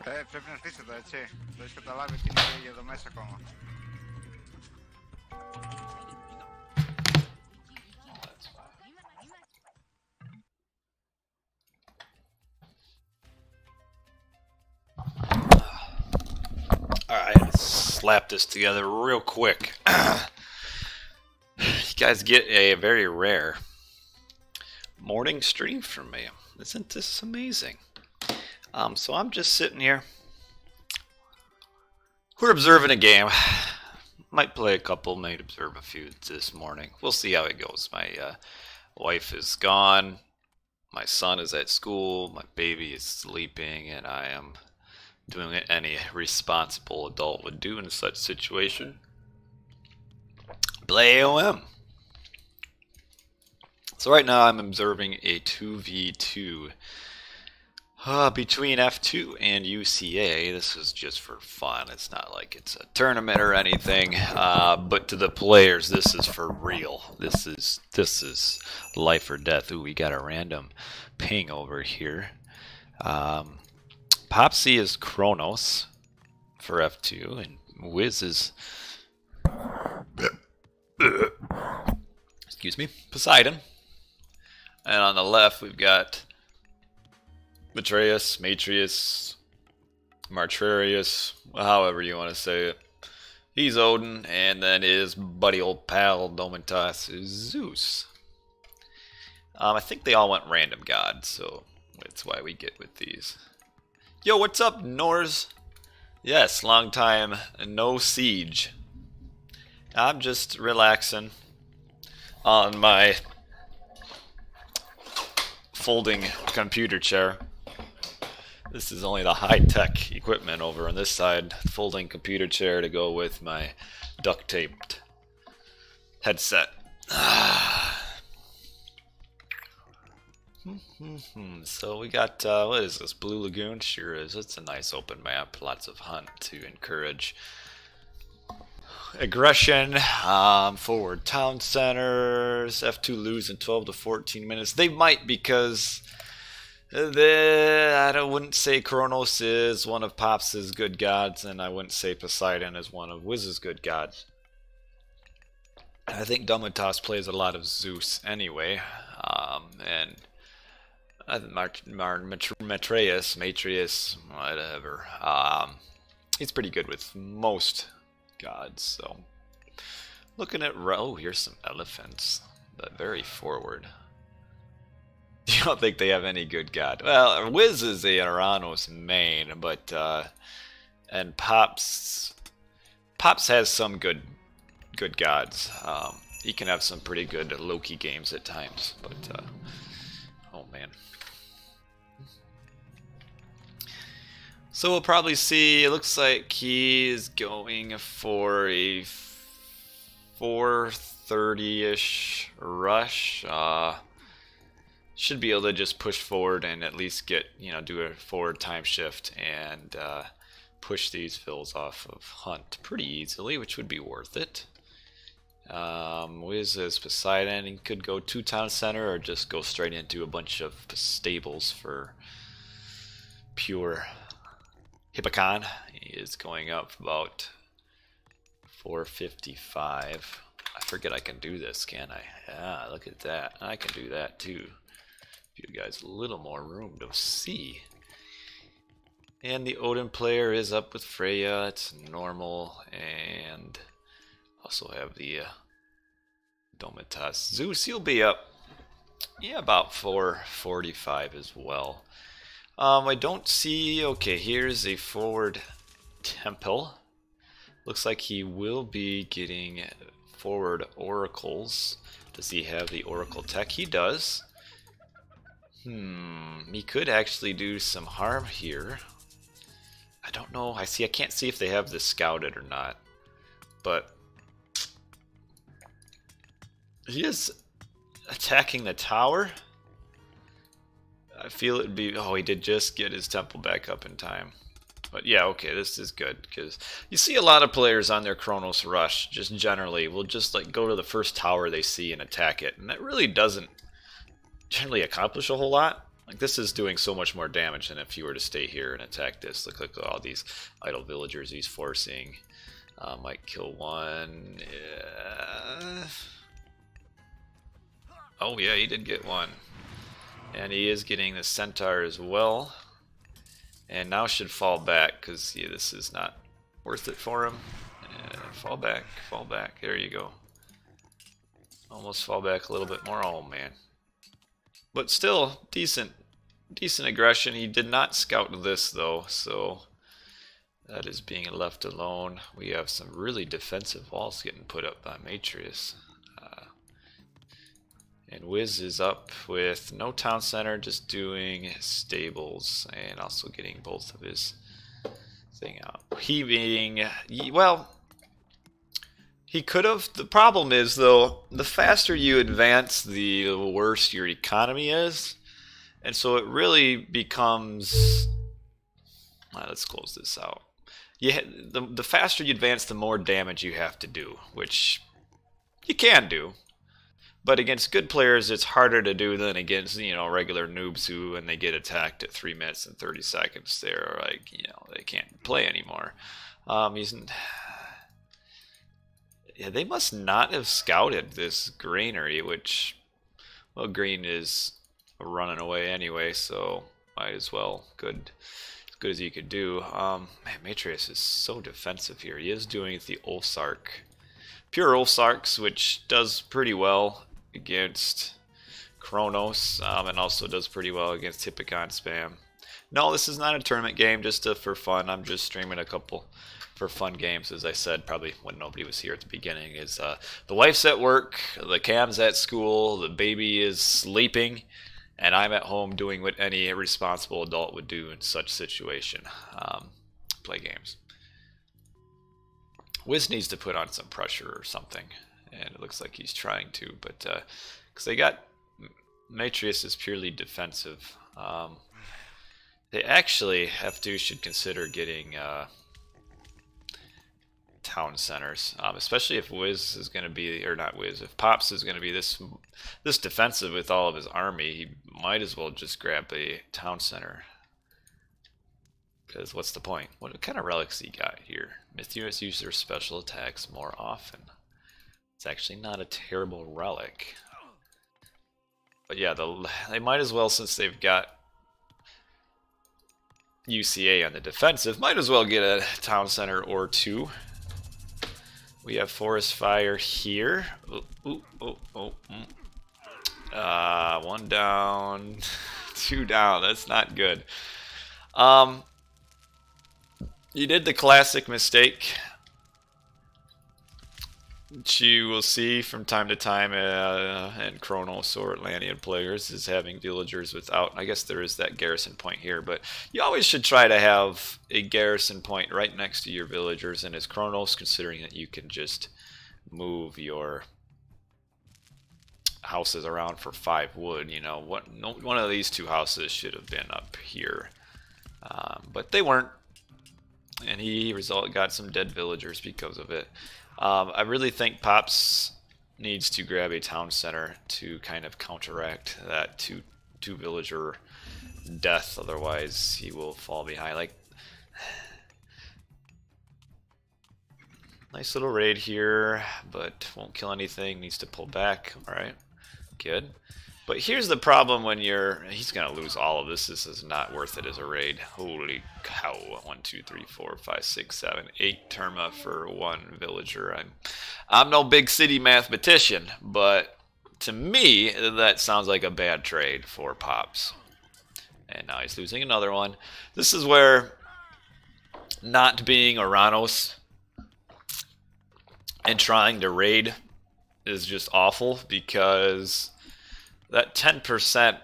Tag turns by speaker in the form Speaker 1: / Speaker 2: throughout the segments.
Speaker 1: Πρέπει να στήσει το έτσι. Το έχεις καταλάβει τι είναι εδώ μέσα ακόμα.
Speaker 2: Alright, let's slap this together real quick. You guys get a very rare morning stream from me. Isn't this amazing? So I'm just sitting here. We're observing a game. Might play a couple, might observe a few this morning. We'll see how it goes. My wife is gone. My son is at school. My baby is sleeping, and I am doing what any responsible adult would do in such situation. Play AOM. So right now I'm observing a 2v2 between F2 and UCA. This is just for fun. It's not like it's a tournament or anything. But to the players, this is for real. This is life or death. Ooh, we got a random ping over here. Popsy is Kronos for F2, and Wiz is excuse me, Poseidon. And on the left we've got Matreus, Matrius, Martrarius, however you want to say it. He's Odin, and then his buddy old pal Domintas is Zeus. I think they all went random god, so that's why we get with these. Yo, what's up, Nors? Yes, long time no siege. I'm just relaxing on my folding computer chair. This is only the high-tech equipment over on this side. Folding computer chair to go with my duct-taped headset. So we got, what is this, Blue Lagoon? Sure is. It's a nice open map. Lots of hunt to encourage aggression. Forward town centers. F2 lose in 12 to 14 minutes. They might, because I wouldn't say Kronos is one of Pop's good gods, and I wouldn't say Poseidon is one of Wiz's good gods. I think Domitas plays a lot of Zeus anyway, and Matreus, Matrius, whatever. He's pretty good with most gods, so. Looking at, oh, here's some elephants, but very forward. You don't think they have any good god? Well, Wiz is a Aranos main, but, and Pops has some good gods. He can have some pretty good Loki games at times, but, oh man. So we'll probably see, it looks like he is going for a 4:30-ish rush. Should be able to just push forward and at least get, do a forward time shift and push these fills off of Hunt pretty easily, which would be worth it. Wiz is Poseidon. He could go to town center or just go straight into a bunch of stables for pure Hippocon. He is going up about 455. I forget I can do this, can I? Yeah, look at that. I can do that too. Give you guys a little more room to see. And the Odin player is up with Freya. It's normal. And also have the Domitas. Zeus, he'll be up, yeah, about 445 as well. I don't see, okay, here's a forward temple. Looks like he will be getting forward oracles. Does he have the oracle tech? He does. He could actually do some harm here. I don't know. I can't see if they have this scouted or not. But he is attacking the tower. I feel it'd be, oh, he did just get his temple back up in time. But yeah, okay, this is good, because you see a lot of players on their Kronos rush, just generally, will just like go to the first tower they see and attack it. And that really doesn't generally accomplish a whole lot. Like, this is doing so much more damage than if you were to stay here and attack this. Look at all these idle villagers he's forcing. Might kill one. Yeah. Oh yeah, he did get one. And he is getting the centaur as well. And now should fall back, because yeah, this is not worth it for him. Fall back, fall back. There you go. Almost fall back a little bit more. Oh man. But still, decent aggression. He did not scout this though, so that is being left alone. We have some really defensive walls getting put up by Matrius. And Wiz is up with no town center, just doing stables and also getting both of his thing out. He being, well, he could have. The problem is, though, the faster you advance, the worse your economy is. And so it really becomes... let's close this out. The faster you advance, the more damage you have to do, which you can do. But against good players, it's harder to do than against, you know, regular noobs who, when they get attacked at 3 minutes and 30 seconds, they're like, you know, they can't play anymore. Yeah, they must not have scouted this granary, which, well, green is running away anyway, so might as well. As good as you could do. Man, Matrius is so defensive here. He is doing the Ulsark. Pure Ulsarks, which does pretty well against Kronos, and also does pretty well against Hippocon spam. No, this is not a tournament game, just for fun. I'm just streaming a couple for fun games, as I said, probably when nobody was here at the beginning. Is the wife's at work, the cam's at school, the baby is sleeping, and I'm at home doing what any responsible adult would do in such situation. Play games. Wiz needs to put on some pressure or something, and it looks like he's trying to, but because they got Matrius is purely defensive. They actually should consider getting town centers, especially if Wiz is going to be, or not Wiz, if Pops is going to be this defensive with all of his army, he might as well just grab a town center. Because what's the point? What kind of relics he got here? Mythos use their special attacks more often. It's actually not a terrible relic. But yeah, they might as well, since they've got UCA on the defensive, might as well get a town center or two. We have Forest Fire here. One down, two down. That's not good. You did the classic mistake, which you will see from time to time in Kronos or Atlantean players, is having villagers without, I guess there is that garrison point here, but you always should try to have a garrison point right next to your villagers, and as Kronos, considering that you can just move your houses around for 5 wood, you know, one of these 2 houses should have been up here, but they weren't. And he got some dead villagers because of it. I really think Pops needs to grab a town center to kind of counteract that two villager death. Otherwise, he will fall behind. Like, nice little raid here, but won't kill anything. Needs to pull back. All right, good. But here's the problem when he's gonna lose all of this. This is not worth it as a raid. Holy cow. 1, 2, 3, 4, 5, 6, 7, 8 terma for 1 villager. I'm no big city mathematician, but to me, that sounds like a bad trade for Pops. And now he's losing another one. This is where not being Oranos and trying to raid is just awful, because that 10%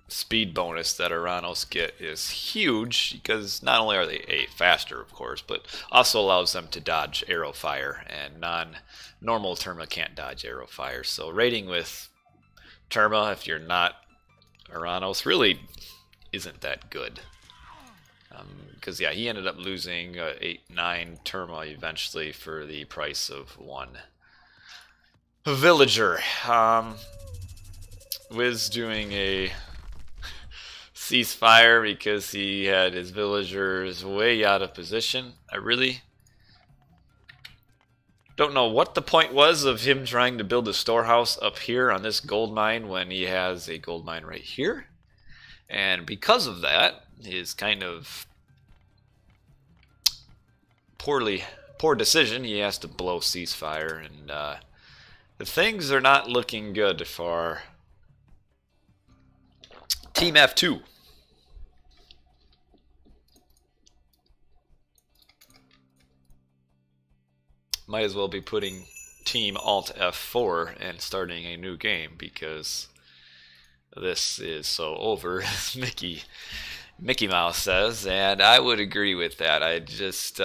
Speaker 2: speed bonus that Oranos get is huge, because not only are they faster, of course, but also allows them to dodge arrow fire, and normal Terma can't dodge arrow fire. So raiding with Terma, if you're not Oranos, really isn't that good. Because yeah, he ended up losing 8, 9 Terma eventually for the price of 1 villager. Wiz doing a ceasefire because he had his villagers way out of position. I really don't know what the point was of him trying to build a storehouse up here on this gold mine when he has a gold mine right here. And because of that, his kind of poor decision, he has to blow ceasefire, and the things are not looking good for Team F2. Might as well be putting Team Alt F4 and starting a new game because this is so over, as Mickey Mouse says, and I would agree with that. I just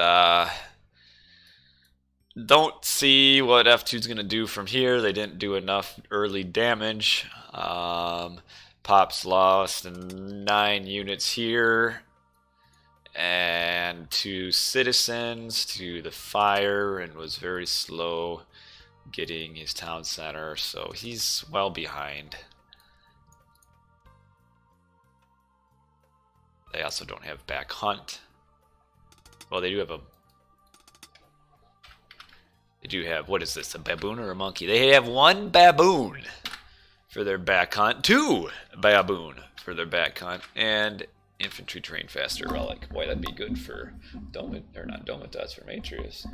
Speaker 2: don't see what F2 is going to do from here. They didn't do enough early damage. Pop's lost 9 units here. And 2 citizens to the fire, and was very slow getting his town center, so he's well behind. They also don't have back hunt. Well, they do have what is this, a baboon or a monkey? They have 1 baboon for their back hunt, 2 baboon for their back hunt, and infantry train faster relic. Boy, that'd be good for Domitas for Matrius.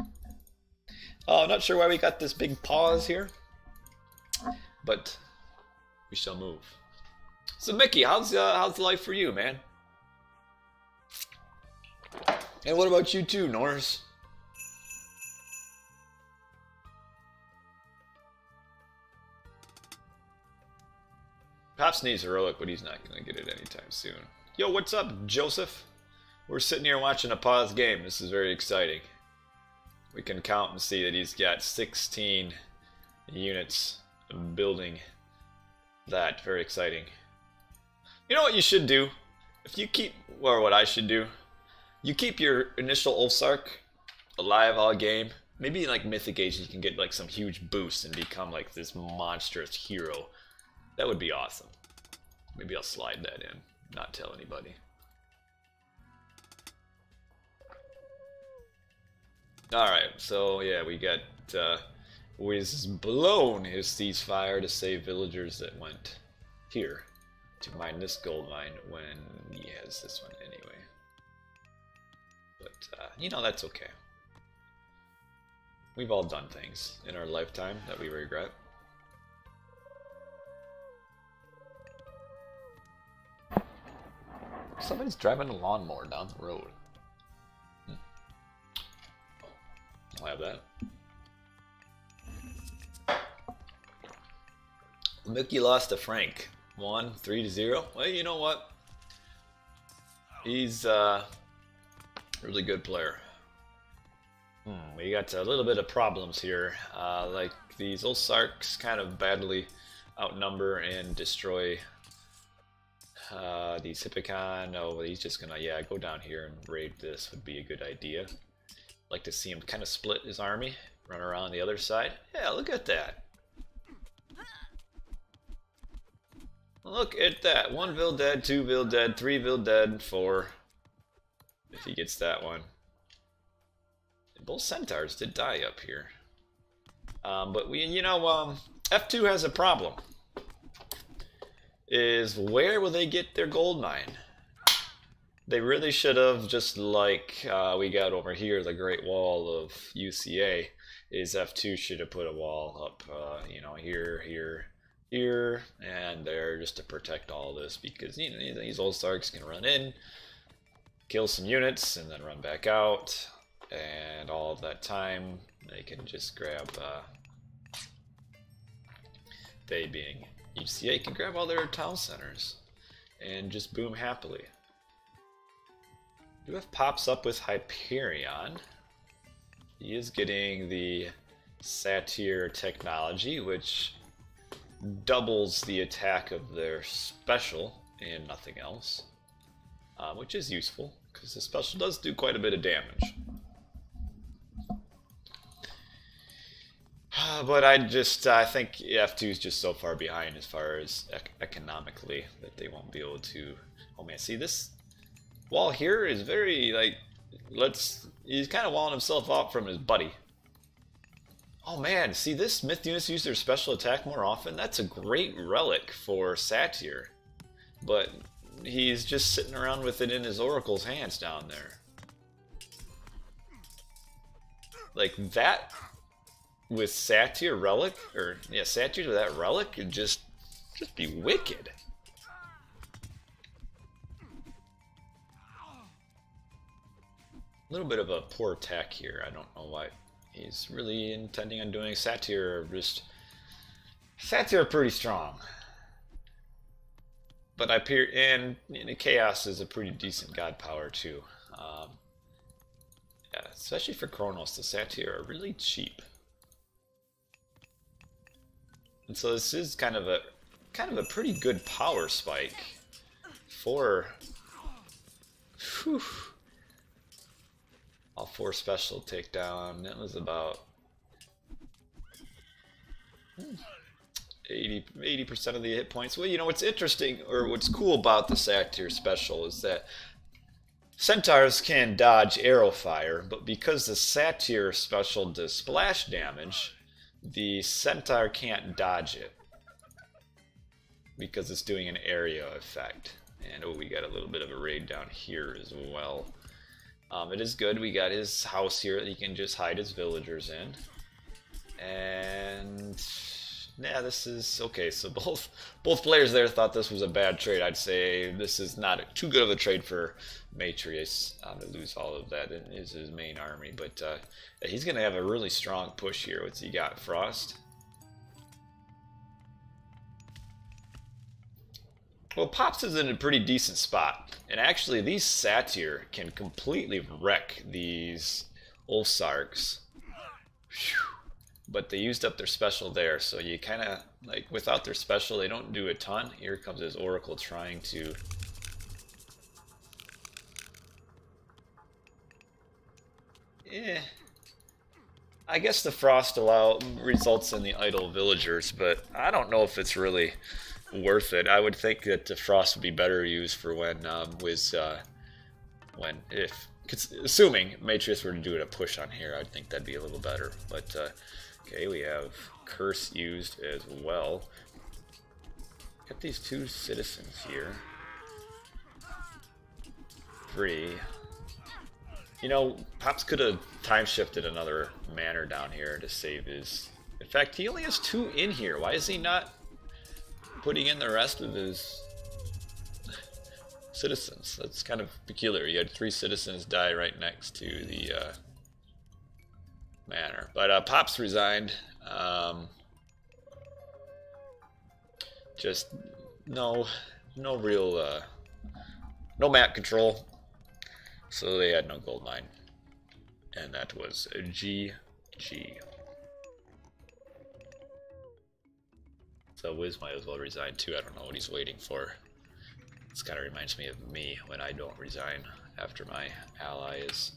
Speaker 2: I'm not sure why we got this big pause here, but we shall move. So Mickey, how's life for you, man? And what about you too, Norris? Pops needs heroic, but he's not going to get it anytime soon. Yo, what's up, Joseph? We're sitting here watching a paused game. This is very exciting. We can count and see that he's got 16 units building that. Very exciting. You know what you should do? If you keep, or what I should do, you keep your initial Ulfsark alive all game. Maybe like Mythic Age you can get like some huge boost and become like this monstrous hero. That would be awesome. Maybe I'll slide that in. Not tell anybody. Alright, so yeah, we got Wiz blown his ceasefire to save villagers that went here to mine this gold mine when he has this one anyway. But, you know, that's okay. We've all done things in our lifetime that we regret. Somebody's driving a lawnmower down the road. I'll have that. Mickey lost to Frank. 3-0. Well, you know what? He's a really good player. We got a little bit of problems here. Like these old Sarks kind of badly outnumber and destroy these Hippicon. Oh, he's just gonna, yeah, go down here and raid this would be a good idea. Like to see him kind of split his army, run around the other side. Yeah, look at that. Look at that. 1 vill dead, 2 vill dead, 3 vill dead, 4. If he gets that one. And both centaurs did die up here. But we, you know, F2 has a problem. Is where will they get their gold mine? They really should have, just like we got over here, the Great Wall of UCA, is F2 should have put a wall up, you know, here, and there, just to protect all this, because, you know, these old Starks can run in, kill some units, and then run back out, and all of that time, they can just grab, they being UCA, can grab all their town centers, and just boom happily. UF pops up with Hyperion. He is getting the Satyr technology, which doubles the attack of their special and nothing else, which is useful because the special does do quite a bit of damage. But I think F2 is just so far behind as far as economically that they won't be able to Oh man, see this wall here is very like, he's kind of walling himself out from his buddy. Oh man, see this myth units use their special attack more often? That's a great relic for Satyr. But he's just sitting around with it in his oracle's hands down there. Like that with Satyr relic, or yeah, Satyr with that relic could just be wicked. A little bit of a poor attack here. I don't know why he's really intending on doing. Satyr are pretty strong. But and Chaos is a pretty decent god power too. Yeah, especially for Kronos, the Satyr are really cheap. And so this is kind of a pretty good power spike for all 4 special takedown. It was about 80% of the hit points. Well, you know what's interesting, or what's cool about the Satyr special is that Centaurs can dodge arrow fire, but because the Satyr special does splash damage, the Centaur can't dodge it because it's doing an area effect. And oh, we got a little bit of a raid down here as well. It is good. We got his house here that he can just hide his villagers in. And yeah, this is okay. So both players there thought this was a bad trade. I'd say this is not too good of a trade for Matrius to lose all of that in his main army. But he's going to have a really strong push here. What's he got? Frost? Well, Pops is in a pretty decent spot. And actually, these Satyr can completely wreck these Ulfsargs. But they used up their special there, so you kind of, like, without their special, they don't do a ton. Here comes his Oracle trying to... I guess the Frost results in the idle villagers, but I don't know if it's really worth it. I would think that the Frost would be better used for assuming Matrius were to do a push on here, I'd think that'd be a little better. But okay, we have Curse used as well. Got these 2 citizens here. 3. You know, Pops could have time shifted another manor down here to save his... In fact, he only has 2 in here. Why is he not putting in the rest of his citizens? That's kind of peculiar. You had 3 citizens die right next to the manor. But Pops resigned. Just no real no map control. So they had no gold mine. And that was a GG. So Wiz might as well resign too. I don't know what he's waiting for. This kind of reminds me of me when I don't resign after my ally is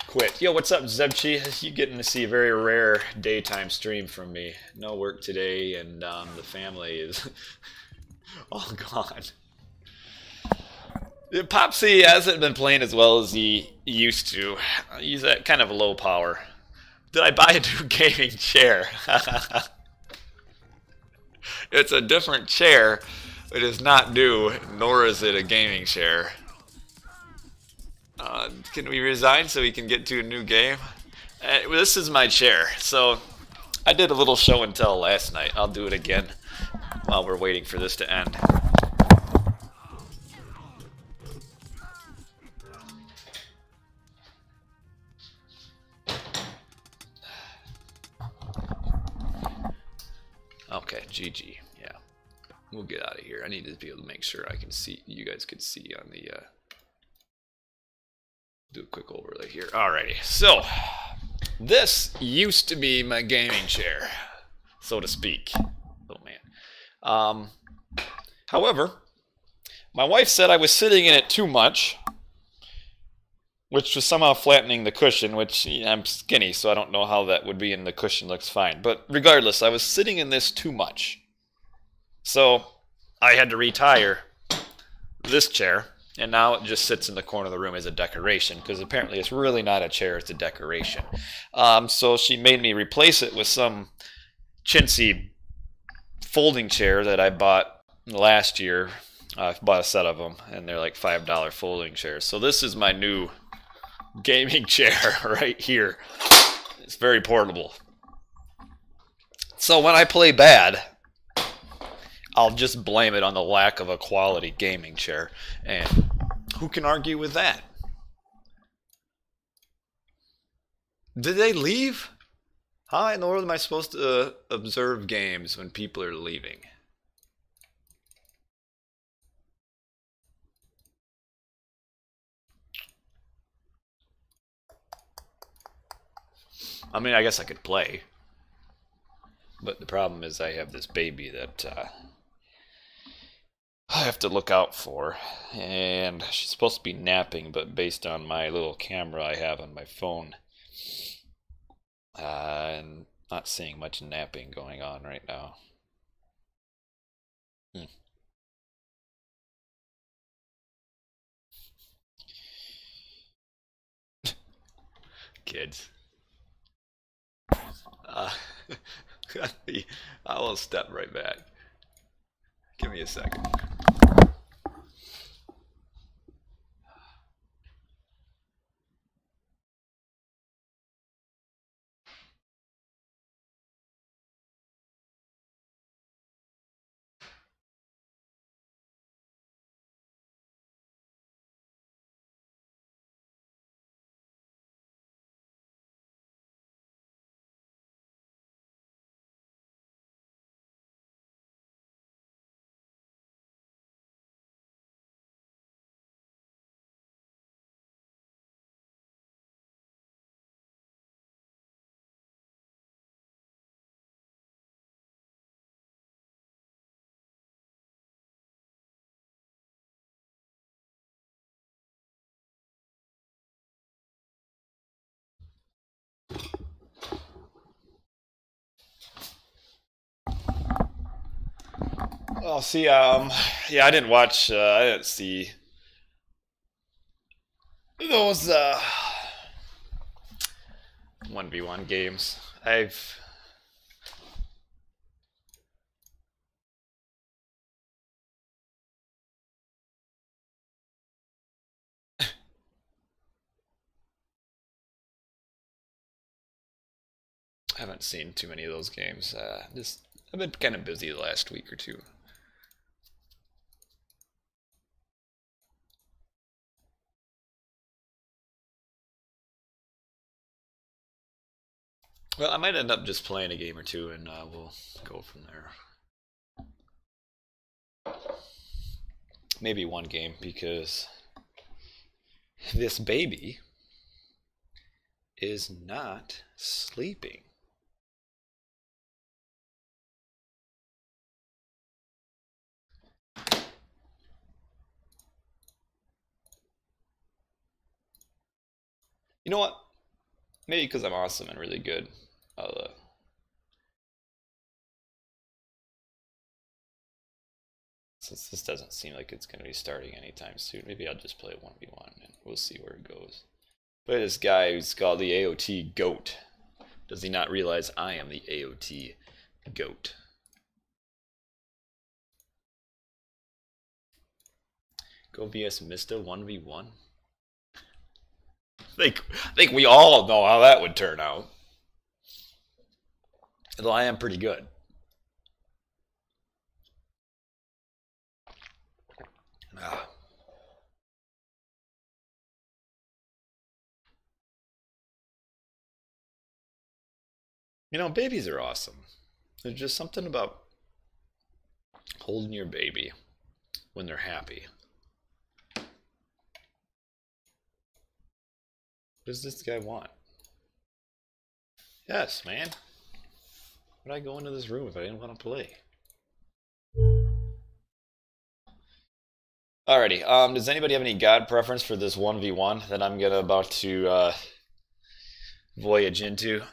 Speaker 2: quit. Yo, what's up, Zebchi? You getting to see a very rare daytime stream from me. No work today, and the family is all gone. Popsy hasn't been playing as well as he used to. He's at kind of low power. Did I buy a new gaming chair? It's a different chair. It is not new, nor is it a gaming chair. Can we resign so we can get to a new game? This is my chair. So I did a little show and tell last night. I'll do it again while we're waiting for this to end. Okay, GG. Yeah, we'll get out of here. I need to be able to make sure I can see. You guys can see on the. Do a quick overlay here. Alrighty, so this used to be my gaming chair, so to speak. Oh man. However, my wife said I was sitting in it too much, which was somehow flattening the cushion, which I'm skinny, so I don't know how that would be, and the cushion looks fine. But regardless, I was sitting in this too much. So I had to retire this chair, and now it just sits in the corner of the room as a decoration, because apparently it's really not a chair, it's a decoration. So she made me replace it with some chintzy folding chair that I bought last year. I bought a set of them, and they're like $5 folding chairs. So this is my new gaming chair right here. It's very portable. So when I play bad, I'll just blame it on the lack of a quality gaming chair. And who can argue with that? Did they leave? How in the world am I supposed to observe games when people are leaving? I mean, I guess I could play. But the problem is I have this baby that I have to look out for. And she's supposed to be napping, but based on my little camera I have on my phone, I'm not seeing much napping going on right now. Kids. I will step right back. Give me a second. Oh, see, yeah, I didn't watch, I didn't see those, 1v1 games. I haven't seen too many of those games. I've been kind of busy the last week or two. Well, I might end up just playing a game or two, and we'll go from there. Maybe one game, because this baby is not sleeping. You know what? Maybe because I'm awesome and really good. Since this doesn't seem like it's going to be starting anytime soon, maybe I'll just play 1v1 and we'll see where it goes. But this guy who's called the AOT GOAT. Does he not realize I am the AOT GOAT? Go vs Mista 1v1? I think we all know how that would turn out. Though I am pretty good. You know, babies are awesome. There's just something about holding your baby when they're happy. What does this guy want? Yes, man. Why'd I go into this room if I didn't want to play? Alrighty, does anybody have any god preference for this 1v1 that I'm about to voyage into?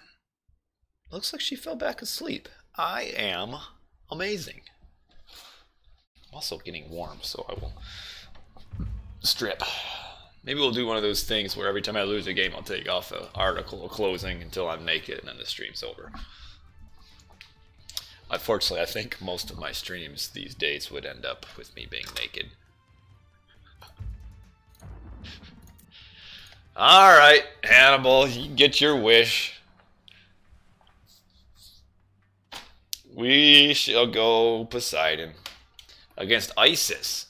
Speaker 2: Looks like she fell back asleep. I am amazing. I'm also getting warm, so I will strip. Maybe we'll do one of those things where every time I lose a game, I'll take off an article closing until I'm naked, and then the stream's over. Unfortunately, I think most of my streams these days would end up with me being naked. Alright, Hannibal, you can get your wish. We shall go Poseidon against Isis.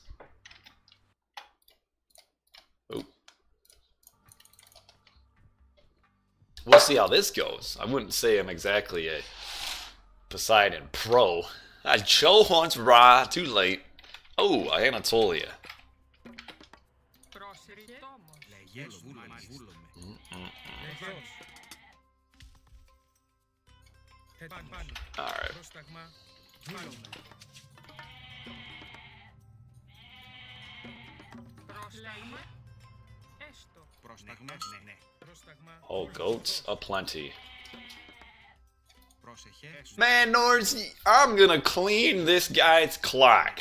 Speaker 2: Ooh. We'll see how this goes. I wouldn't say I'm exactly a Poseidon pro. I chose once Ra, too late. Oh, Anatolia. Alright. Oh, goats aplenty. Man, Norse, I'm gonna clean this guy's clock.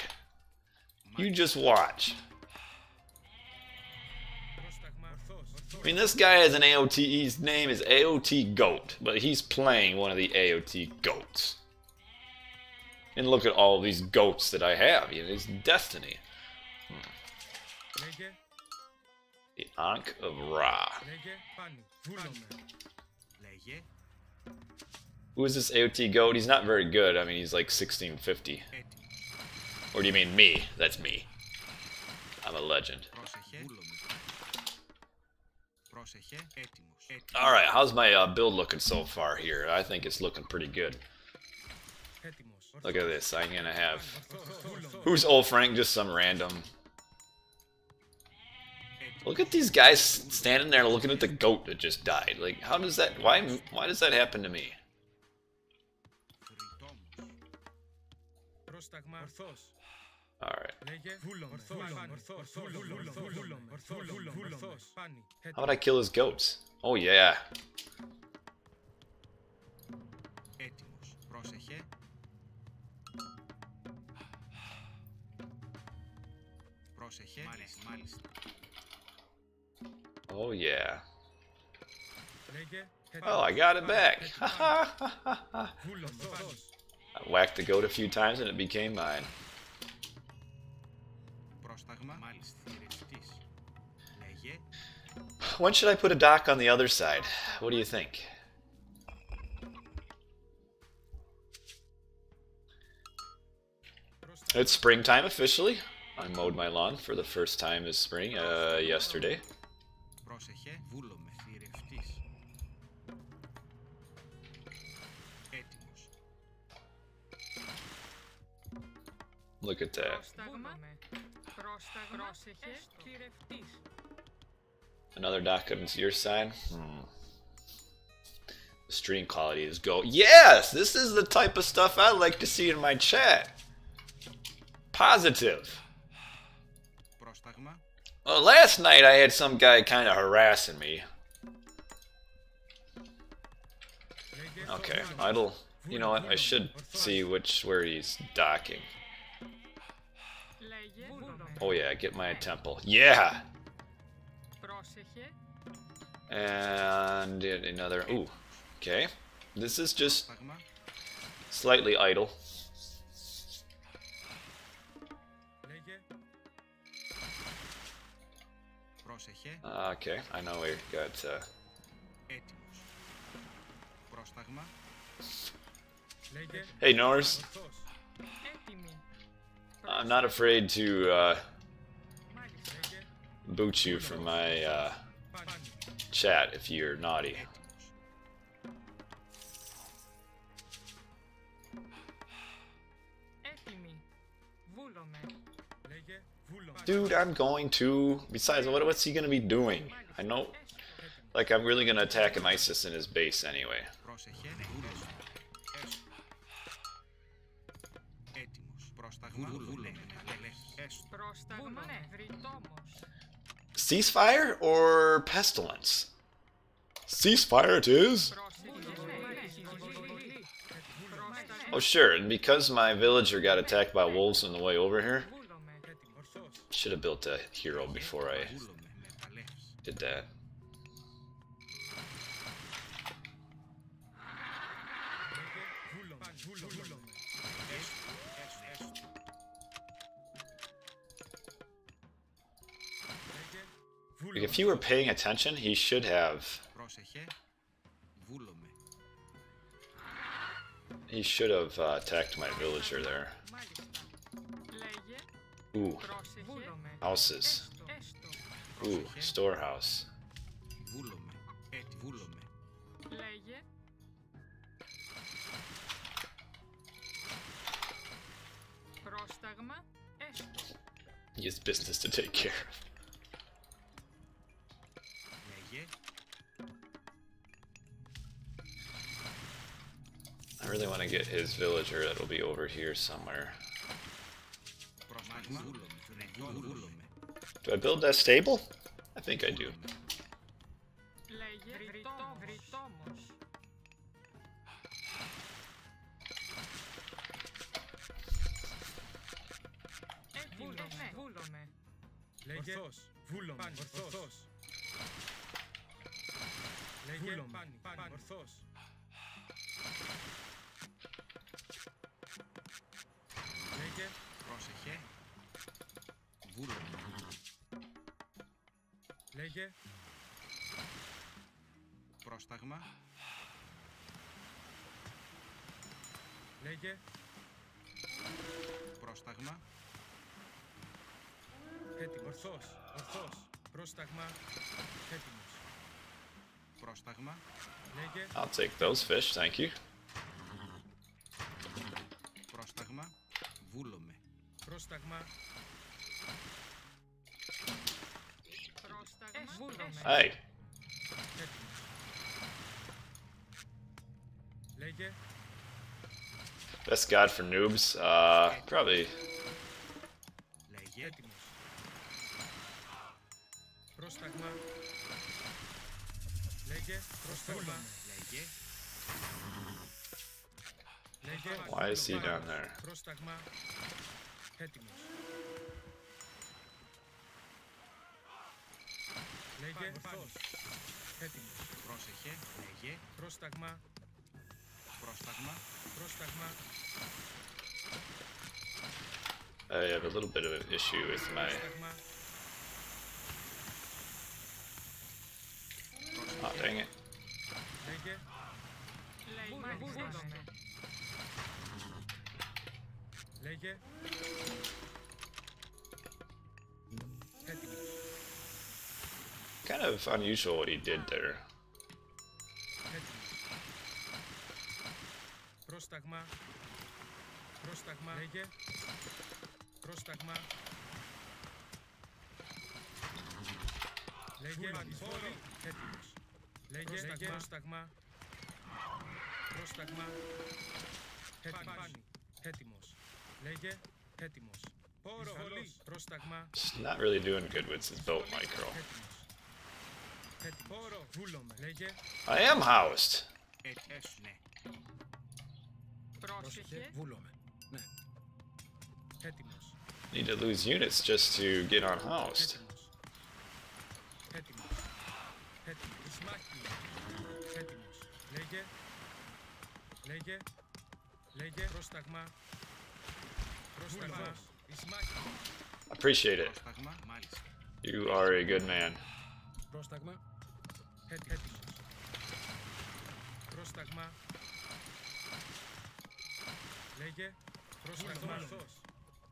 Speaker 2: You just watch. I mean, this guy has an AOT, his name is AOT Goat, but he's playing one of the AOT Goats. And look at all these goats that I have, you know, it's destiny. The Ankh of Ra. Who is this AOT Goat? He's not very good, I mean, he's like 1650. Or do you mean me? That's me. I'm a legend. Alright, how's my build looking so far here? I think it's looking pretty good. Look at this, I'm gonna have... Who's old Frank? Just some random... Look at these guys standing there looking at the goat that just died. Like, how does that... Why does that happen to me? Alright. How would I kill his goats? Oh yeah. Oh yeah. Oh, I got it back. I whacked the goat a few times and it became mine. When should I put a dock on the other side? What do you think? It's springtime officially. I mowed my lawn for the first time this spring, yesterday. Look at that. Another dock on your side? The stream quality is go. Yes! This is the type of stuff I like to see in my chat. Positive. Well, last night I had some guy kind of harassing me. Okay, idle. You know what? I should see where he's docking. Oh yeah, get my temple. Yeah! And another... Ooh, okay. This is just slightly idle. Okay, I know we got... Hey, Norse. I'm not afraid to boot you from my chat if you're naughty. Dude, I'm going to... Besides, what's he going to be doing? I know... Like, I'm really going to attack an Isis in his base anyway. Ceasefire or pestilence? Ceasefire it is! Oh sure, and because my villager got attacked by wolves on the way over here, Should have built a hero before I did that. Like if you were paying attention, he should have. He should have attacked my villager there. Ooh, houses. Ooh, storehouse. He has business to take care of. I really want to get his villager that'll be over here somewhere. Do I build that stable? I think I do.
Speaker 3: Λέγε. Πρόσταγμα. Λέγε. Πρόσταγμα. Έτοιμος. Ορθός. Ορθός. Πρόσταγμα. Έτοιμος. Πρόσταγμα. Λέγε.
Speaker 2: I'll take those fish, thank you.
Speaker 3: Πρόσταγμα. Βούλομαι. Πρόσταγμα.
Speaker 2: Hey.
Speaker 3: Λέγε.
Speaker 2: Best god for noobs? Probably.
Speaker 3: Λέγε. Έτοιμος. Πρόσταγμα. Λέγε. Πρόσταγμα. Λέγε. Λέγε.
Speaker 2: Why is he down there?
Speaker 3: Πρόσταγμα. Έτοιμος. Λέγε. Ορθός. Έτοιμος. Πρόσεχε. Λέγε. Πρόσταγμα. Πρόσταγμα. Πρόσταγμα.
Speaker 2: I have a little bit of an issue with my... Oh, dang it.
Speaker 3: Λέγε. Λέγε. Έτοιμος.
Speaker 2: Kind of unusual what he did there.
Speaker 3: Πρόσταγμα. Πρόσταγμα. Λέγε. Πρόσταγμα. Λέγε. Έτοιμος. Λέγε. Πρόσταγμα. Πρόσταγμα. Έτοιμος. Έτοιμος. Λέγε. Έτοιμος. Πόρο. Πρόσταγμα.
Speaker 2: Just not really doing good with his boat micro.
Speaker 3: Πόρο. Βούλομαι. Λέγε.
Speaker 2: I am housed.
Speaker 3: Ναι. Πρόσεχε. Βούλομαι. Ναι. Έτοιμος.
Speaker 2: Need to lose units just to get on housed.
Speaker 3: Έτοιμος. Έτοιμος. Ισμάχη. Έτοιμος. Λέγε. Λέγε. Λέγε. Πρόσταγμα. Πρόσταγμα. Ισμάχη.
Speaker 2: Appreciate it.
Speaker 3: Πρόσταγμα. Μάλιστα.
Speaker 2: You are a good man.
Speaker 3: Πρόσταγμα. Έτοιμος. Πρόσταγμα. Λέγε. Πρόσταγμα.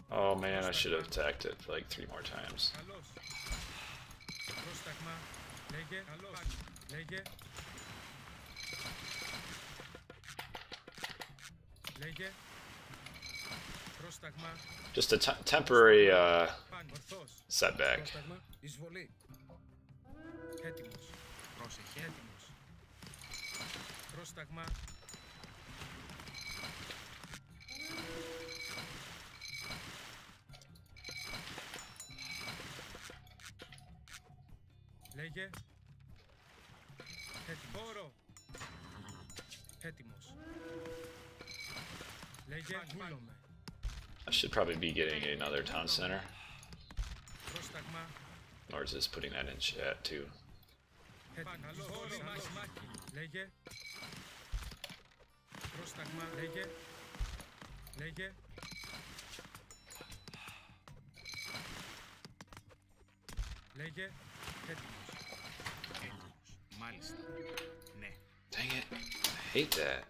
Speaker 2: Oh man, I should have attacked it like 3 more times.
Speaker 3: Καλώς. Πρόσταγμα. Λέγε. Καλώς. Λέγε. Λέγε. Πρόσταγμα.
Speaker 2: Just a temporary
Speaker 3: Ορθός.
Speaker 2: setback.
Speaker 3: Πρόσταγμα. Εισβολή. Έτοιμος. Πρόσεχε. Έτοιμος. Πρόσταγμα. Λέγε. Έτοιμος. Πόρο. Έτοιμος. Λέγε. Βούλομαι.
Speaker 2: I should probably be getting another town center. Or is this putting that in chat too?
Speaker 3: Λέγε. Πρόσταγμα. Λέγε. Λέγε. Λέγε. Έτοιμος. Έτοιμος. Μάλιστα. Ναι.
Speaker 2: Dang it. I hate that.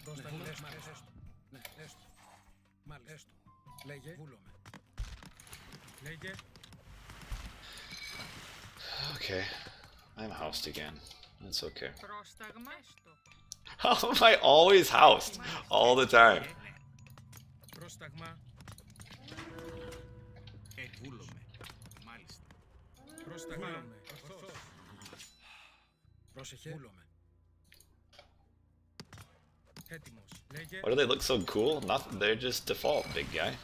Speaker 3: Πρόσταγμα. Έστω. Ναι, έστω. Μάλιστα. Έστω. Λέγε. Βούλομαι. Λέγε.
Speaker 2: Okay. I'm housed again. That's okay.
Speaker 4: Πρόσταγμα. Έστω.
Speaker 2: How am I always housed? All the time.
Speaker 3: Πρόσταγμα. Βούλομαι. Μάλιστα. Πρόσταγμα. Βούλομαι. Ορθώς. Πρόσεχε. Βούλομαι. Έτοιμος. Λέγε.
Speaker 2: Why do they look so cool? Nothing. They're just default, big guy.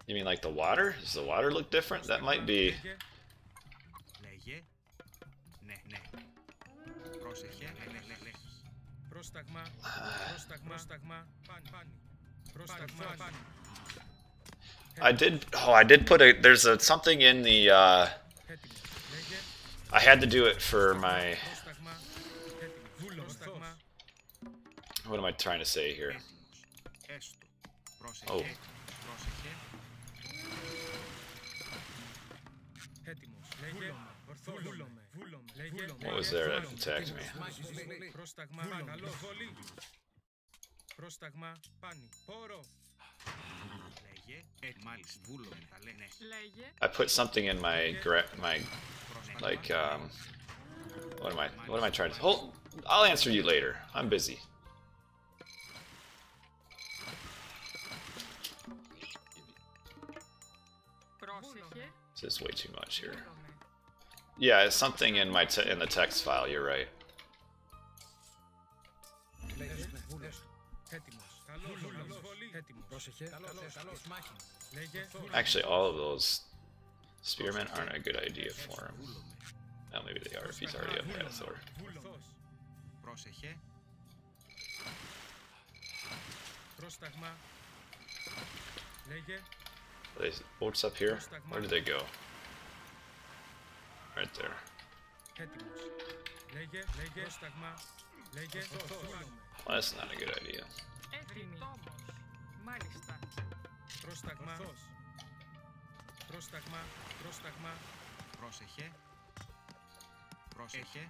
Speaker 2: You mean like the water? Does the water look different? That might be.
Speaker 3: Λέγε. Ναι, ναι. Πρόσεχε. Πρόσταγμα. Πρόσταγμα. Πρόσταγμα. Πάνι. Πρόσταγμα. Πάνι.
Speaker 2: I did put a. There's a something in the.
Speaker 3: Έτοιμος. Λέγε.
Speaker 2: I had to do it for my.
Speaker 3: Πρόσταγμα. Έτοιμος. Πρόσταγμα.
Speaker 2: What am I trying to say here?
Speaker 3: Έστω. Πρόσεχε.
Speaker 2: Oh.
Speaker 3: Πρόσεχε. Έτοιμος. Λέγε. Ορθώς. Βούλομαι. Βούλομαι. Λέγε.
Speaker 2: What was there that attacked me?
Speaker 3: Πρόσταγμα. Καλό. Βολή. Πρόσταγμα. Πάνι. Πόρο. Λέγε. Μάλιστα. Βούλομαι. Θα λένε.
Speaker 4: Λέγε.
Speaker 2: I put something in my like what am I trying to hold? I'll answer you later. I'm busy.
Speaker 4: Πρόσεχε.
Speaker 2: This is way too much here.
Speaker 4: Βούλομαι.
Speaker 2: Yeah, it's something in my in the text file. You're right.
Speaker 3: Λέγε. Έτοιμος. Καλός. Βολή. Έτοιμος. Πρόσεχε. Καλός. Μάχη. Λέγε.
Speaker 2: Actually, all of those spearmen aren't a good idea for him. Well, maybe they are if he's already up there. Thor.
Speaker 3: Ορθώς. Πρόσεχε. Πρόσταγμα. Λέγε.
Speaker 2: What's up here? Where did they go? Right there.
Speaker 3: Έτοιμος. Λέγε. Λέγε. Πρόσταγμα. Λέγε. Ορθώς.
Speaker 2: Well, that's not a good idea.
Speaker 4: Έτοιμη. Μάλιστα.
Speaker 3: Πρόσταγμα. Πρόσταγμα. Πρόσταγμα. Πρόσεχε. Πρόσεχε.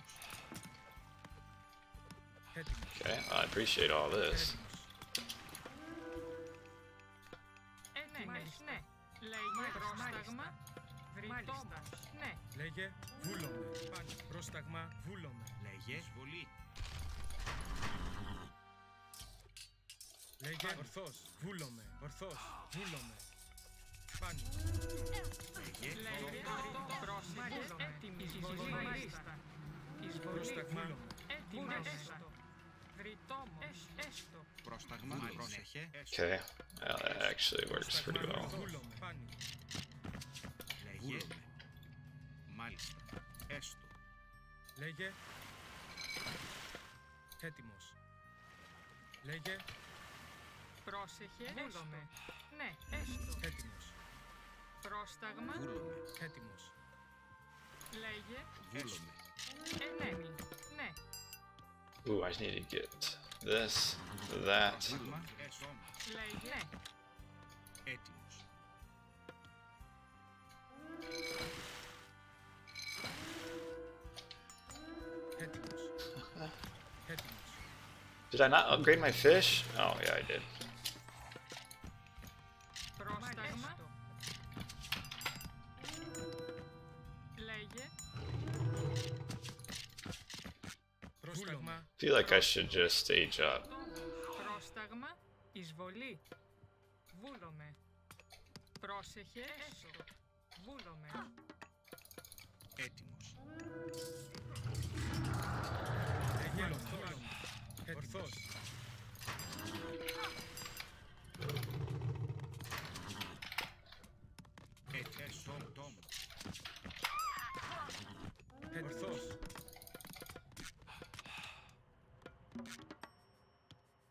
Speaker 3: Έτοιμος.
Speaker 2: Okay, well, I appreciate all this.
Speaker 4: Έτοιμος. Ναι. Λέγε. Πρόσταγμα. Βρυτόμος. Ναι.
Speaker 3: Λέγε. Βούλομαι. Πάνι. Πρόσταγμα. Βούλομαι. Λέγε. Εισβολή. Λέγε. Ορθώς. Βούλομαι. Ορθώς. Βούλομαι. Πάνι. Λέγε.
Speaker 4: Λέγε. Πρόσεχε. Έτοιμη. Εισβολή. Μάλιστα. Εισβολή.
Speaker 3: Πρόσταγμα.
Speaker 4: Έτοιμη. Έστω. Βρυτόμος. Έστω.
Speaker 3: Πρόσταγμα. Πρόσεχε.
Speaker 2: Okay, well, that actually works pretty well.
Speaker 3: Βούλομαι. Πάνι. Λέγε. Μάλιστα. Έστω. Λέγε. Έτοιμος. Λέγε.
Speaker 4: Πρόσεχε. Βούλομαι. Ναι. Έστω.
Speaker 3: Έτοιμος.
Speaker 4: Πρόσταγμα.
Speaker 3: Βούλομαι. Έτοιμος.
Speaker 4: Λέγε.
Speaker 3: Βούλομαι.
Speaker 4: Ενέμι. Ναι.
Speaker 2: Ooh, I just need to get this, that.
Speaker 3: Βούλημα. Έσωμα.
Speaker 4: Λέγε. Ναι.
Speaker 3: Έτοιμος. Έτοιμος. Έτοιμος.
Speaker 2: Did I not upgrade my fish? Oh, yeah, I did.
Speaker 4: Πρόσταγμα. Λέγε.
Speaker 3: Πρόσταγμα.
Speaker 2: I feel like I should just age up.
Speaker 4: Πρόσταγμα. Εισβολή. Βούλομαι. Πρόσεχε. Έστω. Βούλομαι.
Speaker 3: Έτοιμος. Λέγε. Ορθώς. Ορθώς.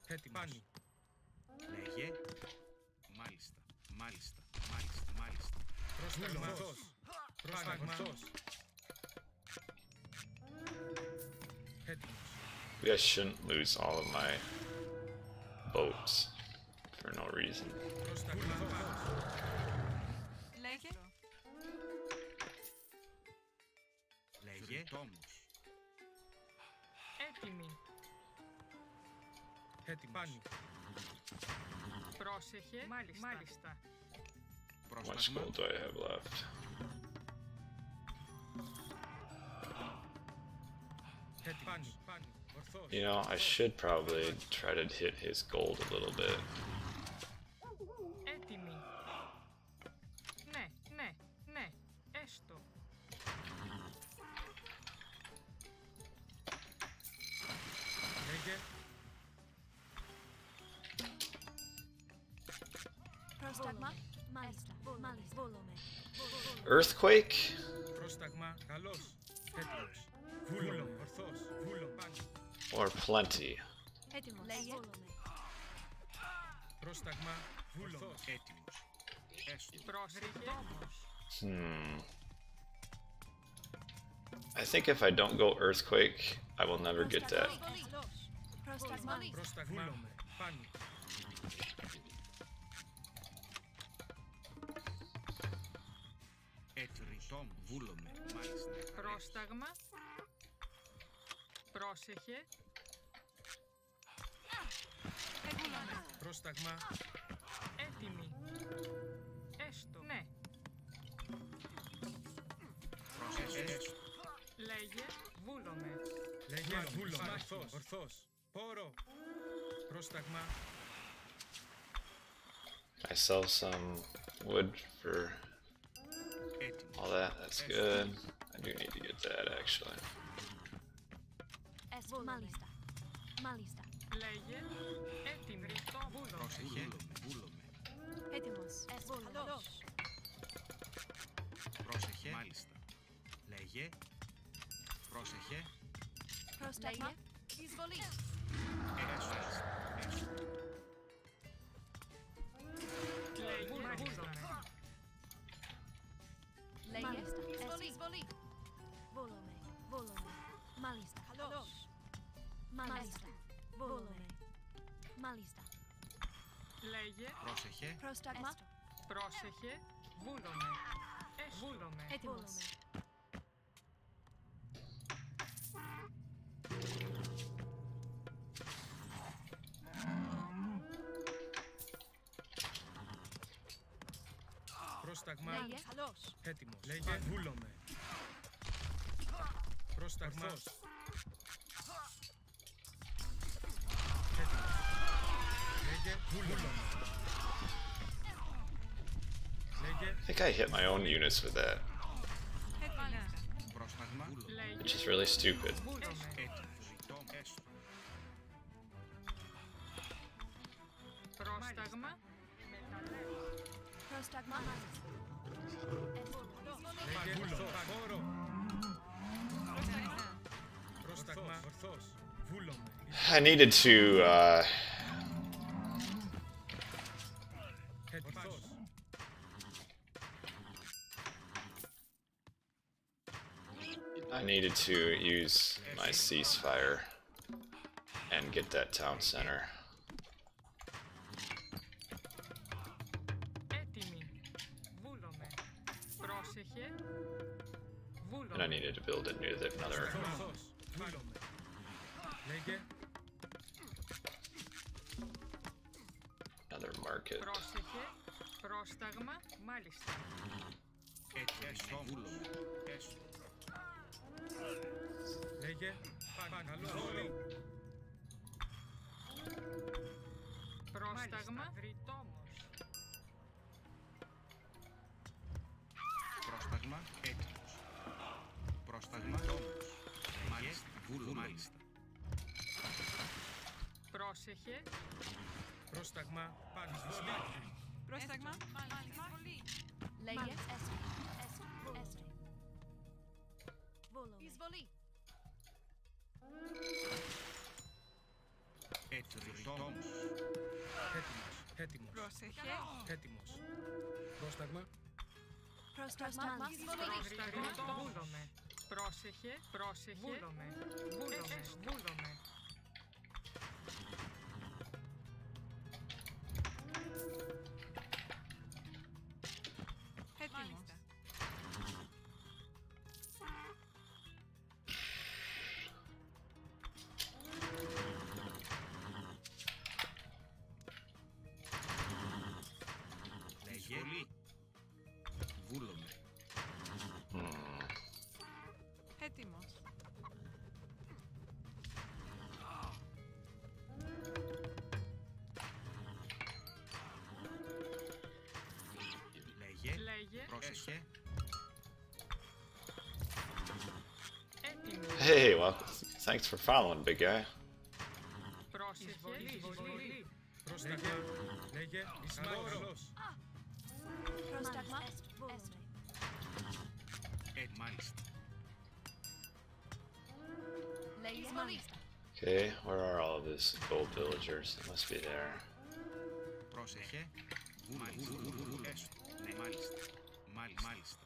Speaker 3: Έτοιμος. Πάνι. Λέγε. Μάλιστα. Μάλιστα. Μάλιστα. Μάλιστα. Πρόσταγμα. Πρόσταγμα. Έτοιμος.
Speaker 2: Maybe I shouldn't lose all of my boats for no reason.
Speaker 3: Πρόσταγμα.
Speaker 4: Λέγε.
Speaker 3: Λέγε. Τόμος.
Speaker 4: Έτοιμη.
Speaker 3: Έτοιμος. Πάνι.
Speaker 4: Πρόσεχε. Μάλιστα.
Speaker 2: How much
Speaker 3: Πρόσταγμα.
Speaker 2: gold do I have left?
Speaker 3: Έτοιμος. Πάνι. Πάνι. Ορθός.
Speaker 2: You know, I should probably try to hit his gold a little bit.
Speaker 4: Έτοιμη. Ναι. Έστω.
Speaker 3: Λέγε.
Speaker 5: Πρόσταγμα. Μάλιστα. Βόλομαι.
Speaker 2: Earthquake?
Speaker 3: Πρόσταγμα. Καλός. Έτοιμος. Βούλο. Ορθός. Βούλο. Πάνι.
Speaker 2: Or plenty?
Speaker 5: Έτοιμος. Λέγε.
Speaker 3: Πρόσταγμα. Βούλο. Έτοιμος. Έστω.
Speaker 4: Πρόσεχε.
Speaker 2: I think if I don't go earthquake, I will never get that.
Speaker 5: Πρόσταγμα.
Speaker 3: Πρόσταγμα. Πάνι. Έτοιμος. Βούλομαι. Μάλιστα.
Speaker 4: Πρόσταγμα. Πρόσεχε.
Speaker 3: Πρόσταγμα.
Speaker 4: Έτοιμη. Έστω. Ναι.
Speaker 3: Πρόσεχε.
Speaker 4: Λέγε. Βούλομαι.
Speaker 3: Λέγε. Βούλομαι. Ορθός. Ορθός. Πόρο. Πρόσταγμα.
Speaker 2: I sell some wood for
Speaker 3: Έτοιμος.
Speaker 2: all that. That's good. I do need to get that actually.
Speaker 5: Μάλιστα. Μάλιστα.
Speaker 4: Λέγε. Έτοιμη. Βούλομαι.
Speaker 3: Πρόσεχε. Βούλομαι.
Speaker 5: Έτοιμος. Καλός.
Speaker 3: Πρόσεχε. Μάλιστα. Λέγε. Πρόσεχε.
Speaker 5: Πρόσταγμα. Εισβολή.
Speaker 3: Έστω. Έστω.
Speaker 4: Λέγε. Βούλομαι.
Speaker 5: Λέγε. Εισβολή. Βόλομαι. Μάλιστα. Καλός. Μάλιστα. Βόλομαι. Μάλιστα.
Speaker 4: Λέγε.
Speaker 3: Πρόσεχε.
Speaker 5: Πρόσταγμα.
Speaker 4: Πρόσεχε. Βούλομαι. Βούλομαι.
Speaker 5: Έτοιμος.
Speaker 3: Πρόσταγμα.
Speaker 5: Λέγε. Καλός.
Speaker 3: Έτοιμος. Λέγε. Βούλομαι. Πρόσταγμα. Έτοιμος. Λέγε. Βούλομαι. Λέγε.
Speaker 2: I think I hit my own units with that,
Speaker 3: Πρόσταγμα.
Speaker 4: Λέγε.
Speaker 2: which is really stupid.
Speaker 4: Βούλομαι.
Speaker 3: Έτοιμος. Έστω.
Speaker 4: Πρόσταγμα.
Speaker 5: Πρόσταγμα.
Speaker 3: Λέγε. Ορθός. Πόρο. Πρόσταγμα. Ορθός. Βούλομαι.
Speaker 2: I needed to
Speaker 3: Ορθός.
Speaker 2: I needed to use my ceasefire and get that town center.
Speaker 4: Έτοιμη. Βούλομαι. Πρόσεχε.
Speaker 2: And I
Speaker 4: Βούλομαι.
Speaker 2: needed to build another
Speaker 3: Ορθός. Βούλομαι. Λέγε.
Speaker 2: market.
Speaker 4: Πρόσεχε. Πρόσταγμα. Μάλιστα.
Speaker 3: Έτοιμος. Βούλομαι. Έστω. Λέγε. Καλό.
Speaker 4: Πρόσταγμα. Βρυτόμος.
Speaker 3: Πρόσταγμα. Έτοιμος. Πρόσταγμα. Τόμος. Μάλιστα. Βούλο. Μάλιστα.
Speaker 4: Πρόσεχε.
Speaker 3: Πρόσταγμα. Πάλι.
Speaker 4: Πρόσταγμα.
Speaker 5: Λέγε. Έστρι. Βόλομαι. Εισβολή.
Speaker 3: Έτσι, ρητόμος. Έτοιμος, έτοιμος.
Speaker 4: Πρόσεχε.
Speaker 3: Έτοιμος. Πρόσταγμα.
Speaker 5: Πρόσταγμα.
Speaker 4: Πρόσταγμα. Βούλομαι. Πρόσεχε. Πρόσεχε. Βούλομαι. Βούλομαι. Βούλομαι. Έτοιμος.
Speaker 3: Λέγε. Βούλομαι.
Speaker 4: Έτοιμος.
Speaker 3: Λέγε.
Speaker 4: Λέγε.
Speaker 3: Πρόσεχε.
Speaker 4: Έτοιμος.
Speaker 2: Hey, well, thanks for following, big guy.
Speaker 4: Πρόσεχε. Εισβολή.
Speaker 3: Πρόσταγμα. Λέγε. Καλός.
Speaker 5: Πρόσταγμα. Βούλομαι.
Speaker 3: Μάλιστα.
Speaker 5: Λέγε. Μάλιστα.
Speaker 2: Okay, where are all of his gold villagers? They must be there.
Speaker 3: Πρόσεχε. Βούλομαι. Έστω. Ναι, μάλιστα. Μάλιστα.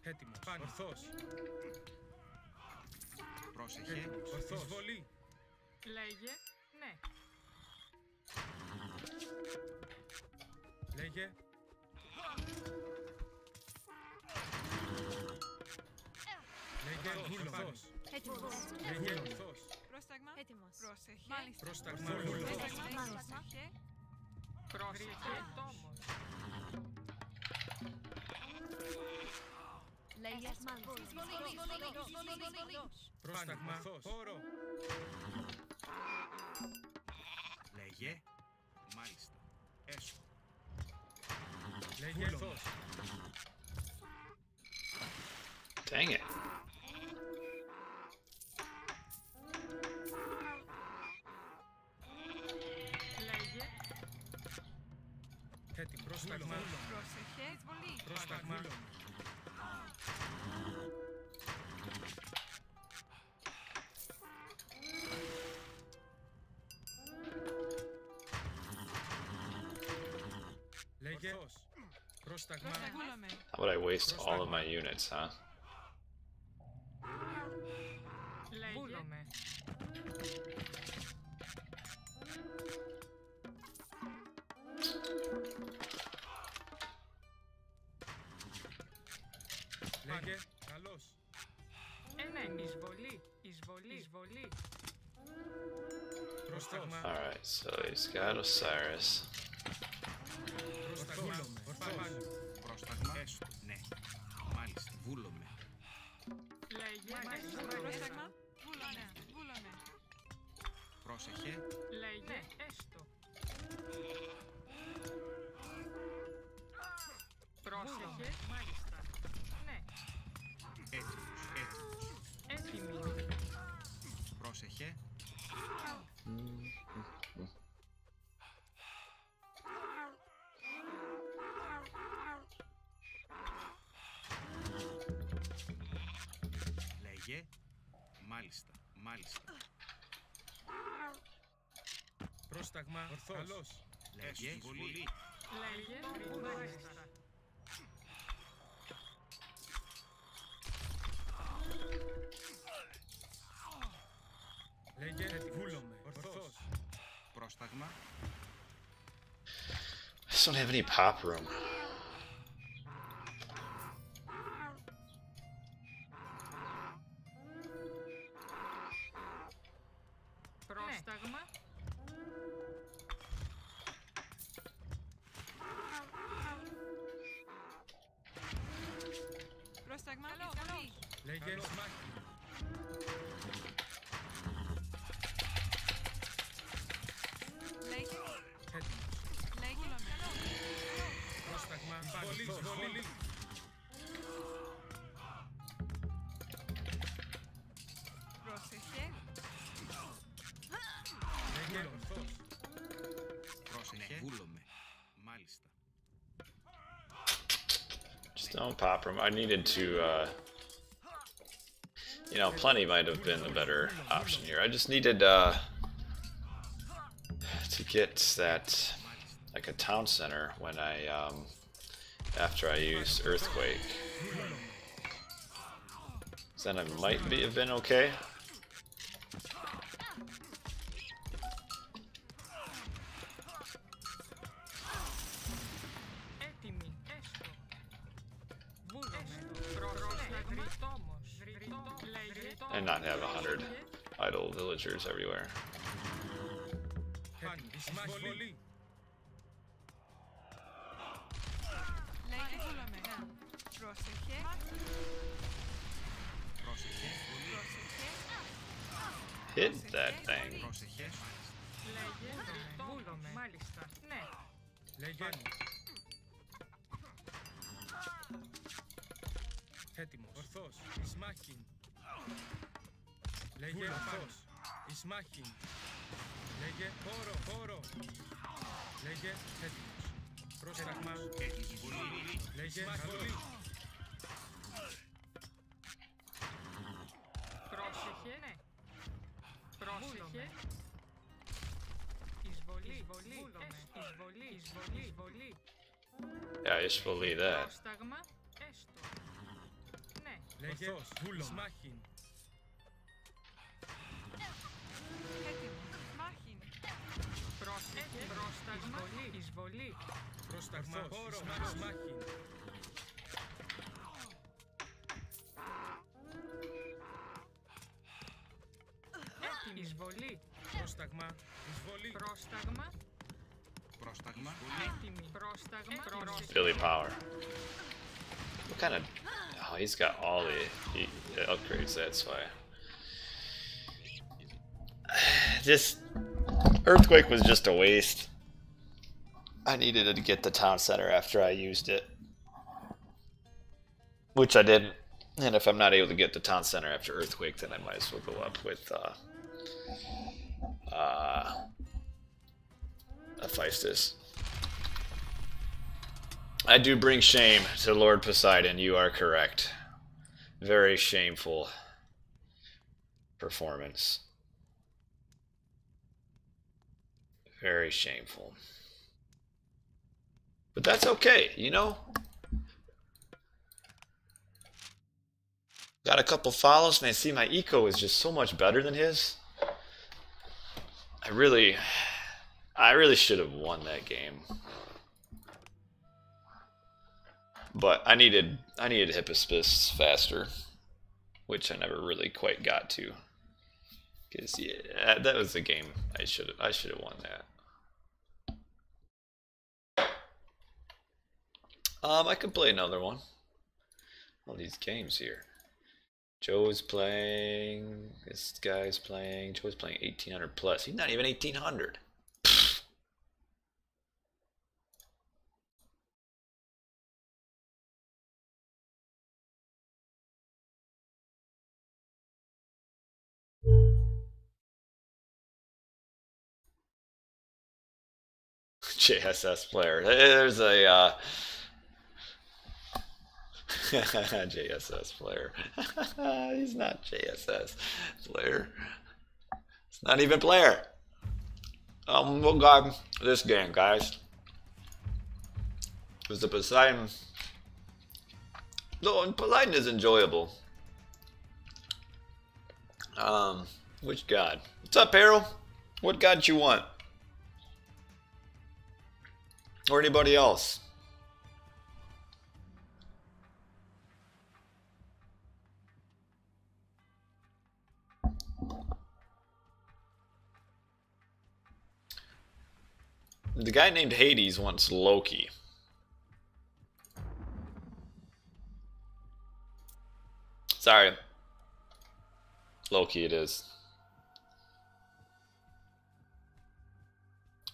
Speaker 3: Έτοιμος. Πάνω. Ορθός. Πρόσεχε. Ορθός. Εισβολή.
Speaker 4: Λέγε. Ναι.
Speaker 3: Λέγε. Λέγε. Ορθός.
Speaker 5: Έτοιμος.
Speaker 3: Λέγε. Ορθός.
Speaker 4: Πρόσταγμα.
Speaker 5: Έτοιμος.
Speaker 4: Πρόσεχε.
Speaker 5: Μάλιστα.
Speaker 3: Πρόσταγμα.
Speaker 5: Μάλιστα.
Speaker 4: Πρόσεχε. Τόμος.
Speaker 5: Λέγε. Μάλιστα.
Speaker 3: Πρόσταγμα. Πόρο. Λέγε. Μάλιστα. Έσω. Λέγε. Ορθός.
Speaker 2: Dang it.
Speaker 4: Λέγε.
Speaker 3: Έτοιμο. Πρόσταγμα.
Speaker 4: Πρόσεχε. Εισβολή.
Speaker 3: Πρόσταγμα. Λέγε. Πρόσταγμα.
Speaker 4: Βούλομαι.
Speaker 2: How would I waste all of my units, huh?
Speaker 4: Λέγε. Βούλομαι.
Speaker 3: Λέγε. Καλός.
Speaker 4: Ναι. Εισβολή. Εισβολή. Εισβολή.
Speaker 3: Πρόσταγμα.
Speaker 2: Alright, so he's got Osiris.
Speaker 3: Πρόσταγμα. Ορθός. Πρόσταγμα. Έστω. Ναι. Μάλιστα. Βούλομαι.
Speaker 4: Λέγε. Πρόσταγμα. Βούλομαι. Βούλομαι.
Speaker 3: Πρόσεχε.
Speaker 4: Λέγε. Έστω. Πρόσεχε. Μάλιστα. Ναι.
Speaker 3: Έτοιμος. Έτοιμος.
Speaker 4: Έτοιμη.
Speaker 3: Πρόσεχε. Λέγε. Μάλιστα. Μάλιστα. Πρόσταγμα. Ορθός. Καλός. Λέγε. Βολή.
Speaker 4: Λέγε. Μάλιστα.
Speaker 3: Λέγε. Βούλομαι. Ορθός. Πρόσταγμα.
Speaker 2: I just don't have any pop room.
Speaker 4: Πρόσταγμα. Πρόσταγμα. Εισβολή.
Speaker 3: Λέγε.
Speaker 4: Λέγε.
Speaker 3: Έτοιμος.
Speaker 4: Λέγε.
Speaker 3: Πρόσταγμα. Βολή.
Speaker 4: Πρόσεχε.
Speaker 3: Λέγε. Ορθός. Πρόσεχε. Βούλομαι. Μάλιστα.
Speaker 2: Just don't pop room. I needed to, you know, plenty might have been a better option here. I just needed, to get that, like a town center when I, after I use Earthquake. So then I might have been okay.
Speaker 4: Έτοιμοι. Έστω. Βούλομαι. Πρόσταγμα. Βρυτόμος. Λέγε.
Speaker 2: And not have 100 idle villagers everywhere.
Speaker 3: Εισβολή.
Speaker 5: Λέγε βούλομαι. Πρόσεχε.
Speaker 3: Πρόσεχε.
Speaker 2: Hit that thing.
Speaker 3: Πρόσεχε.
Speaker 4: Λέγε. Βούλομαι. Μάλιστα. Ναι.
Speaker 3: Λέγε. Έτοιμος. Ορθός. Ισμάχιν. Λέγε ορθός. Ισμάχιν. Λέγε χώρο. Χώρο. Λέγε έτοιμος. Πρόσταγμα. Λέγε εισβολή.
Speaker 4: Πρόσεχε. Ναι. Πρόσεχε. Εισβολή. Εισβολή. Εισβολή. Εισβολή. Εισβολή.
Speaker 2: Yeah, Ishvali that.
Speaker 4: Πρόσταγμα. Έστω. Ναι.
Speaker 3: Λέγε ισμάχιν.
Speaker 5: Μάχιν.
Speaker 4: Πρόσεχε. Πρόσταγμα. Εισβολή.
Speaker 3: Πρόσταγμα. Χώρο. Ισμάχιν.
Speaker 4: Έτοιμη. Εισβολή.
Speaker 3: Πρόσταγμα. Εισβολή.
Speaker 4: Πρόσταγμα.
Speaker 3: Πρόσταγμα.
Speaker 4: Έτοιμη. Πρόσταγμα.
Speaker 2: Billy Power. What kind of... Oh, he's got all the upgrades, that's why. Just... Earthquake was just a waste. I needed to get the town center after I used it. Which I didn't. And if I'm not able to get the town center after Earthquake, then I might as well go up with Hephaestus. I do bring shame to Lord Poseidon, you are correct. Very shameful performance. Very shameful. But that's okay, you know? Got a couple follows, and I see my eco is just so much better than his. I really should have won that game. But I needed Hippospis faster, which I never really quite got to. Cause yeah, that was the game I should have won that. I could play another one. All these games here. Joe's playing. This guy's playing. Joe's playing 1800 plus. He's not even 1800. JSS player. There's a JSS player. He's not JSS player. It's not even player. Well, God, this game, guys, was the Poseidon. No, Poseidon is enjoyable. Which god? What's up, Harold? What god you want? Or anybody else? The guy named Hades wants Loki. Sorry. Loki it is.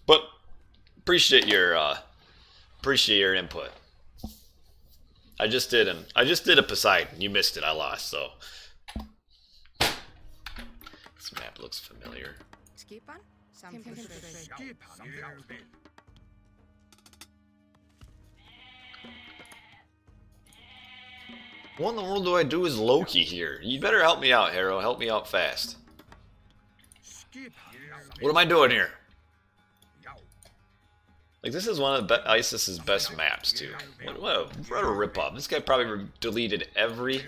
Speaker 2: But appreciate your input. I just did a Poseidon. You missed it. I lost, so this map looks familiar.
Speaker 6: Skipan? Something
Speaker 2: What in the world do I do as Loki here? You better help me out, Harrow. Help me out fast. What am I doing here? Like, this is one of ISIS's best maps, too. What a ripoff. This guy probably deleted every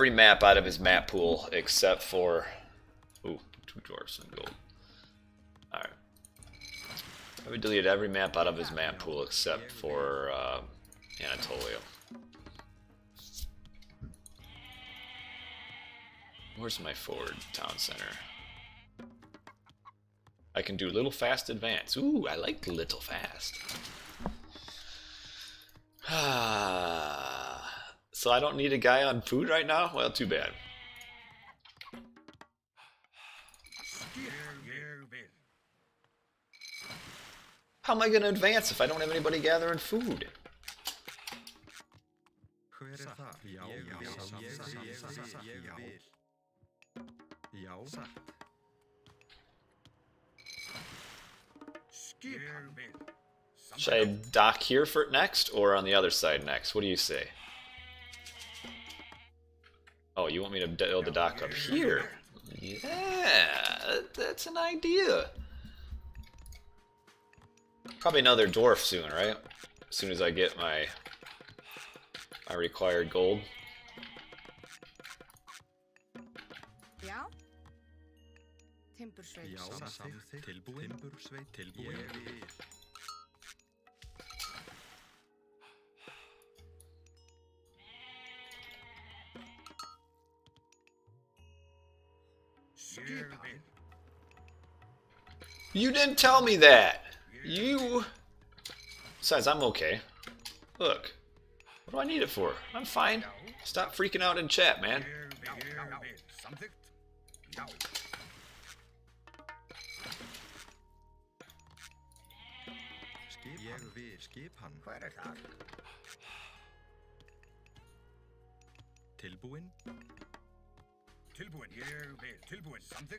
Speaker 2: map out of his map pool except for... Ooh, 2 dwarfs and gold. Alright. Probably deleted every map out of his map pool except for Anatolia. Where's my forward town center? I can do little fast advance. Ooh, I like little fast. So I don't need a guy on food right now? Well, too bad. How am I going to advance if I don't have anybody gathering food? Should I dock here for next, or on the other side next? What do you say? Oh, you want me to build the dock up here? Yeah, that's an idea. Probably another dwarf soon, right? As soon as I get my required gold.
Speaker 6: Já. Timbursveit.
Speaker 2: You didn't tell me that! You... Besides, I'm okay. Look. What do I need it for? I'm fine. Stop freaking out in chat, man.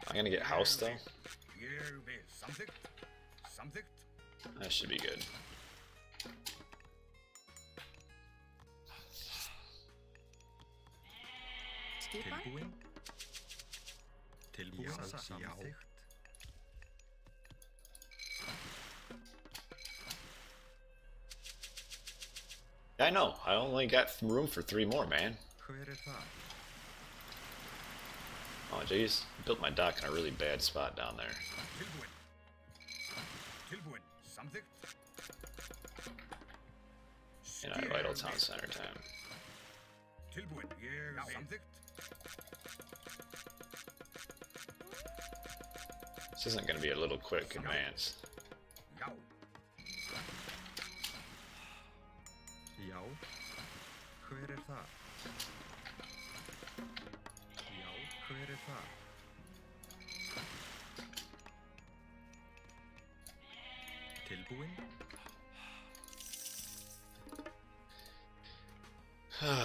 Speaker 2: I'm gonna get house though. That should be good. I know. I only got room for 3 more, man. Oh, jeez. Built my dock in a really bad spot down there. And I vital town center time. This isn't going to be a little quick advance.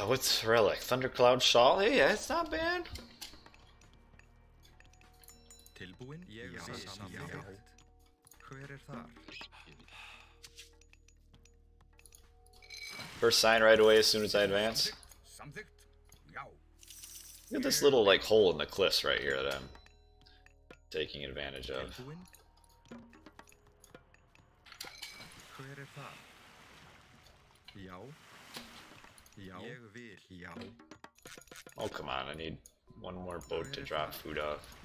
Speaker 2: What's relic? Thundercloud Shawl? Hey, it's not bad. First sign right away as soon as I advance. Look at this little like hole in the cliffs right here that I'm taking advantage of. Oh, come on, I need one more boat to drop food off.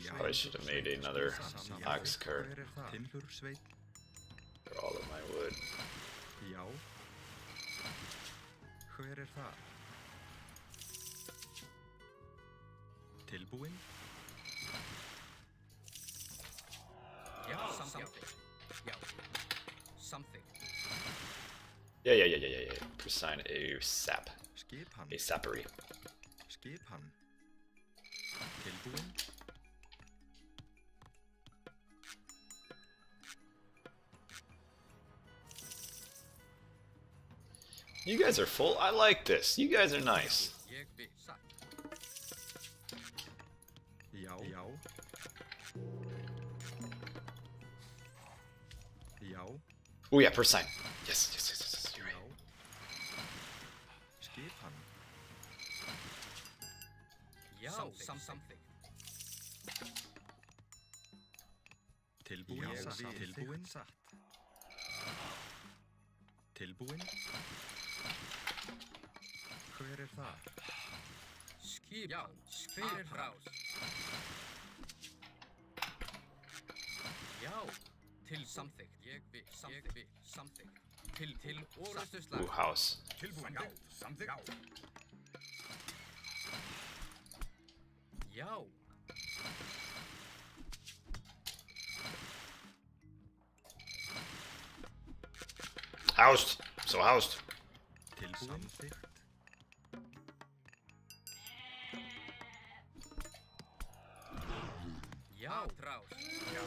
Speaker 2: Probably should have made another ox cart for all of my wood. Yeah. Presine a sap. A sappery. You guys are full. I like this. You guys are nice.
Speaker 3: Ég vil satt.
Speaker 7: Já. Já. Já.
Speaker 2: Oh yeah, first sign. Yes, yes, yes, yes. You're right.
Speaker 7: Skipan.
Speaker 3: Já, something.
Speaker 7: Tilbúin. Tilbúin. Satt. Tilbúin. Hver það?
Speaker 3: Skip. Já, hver rás. Já, til something. Ég vil something. Til orustu slag.
Speaker 2: Ooh, house.
Speaker 3: Tilbúin. Já, something. Já.
Speaker 2: Housed. So housed.
Speaker 7: Tilbúin. Samþykkt.
Speaker 3: Já, rás. Já.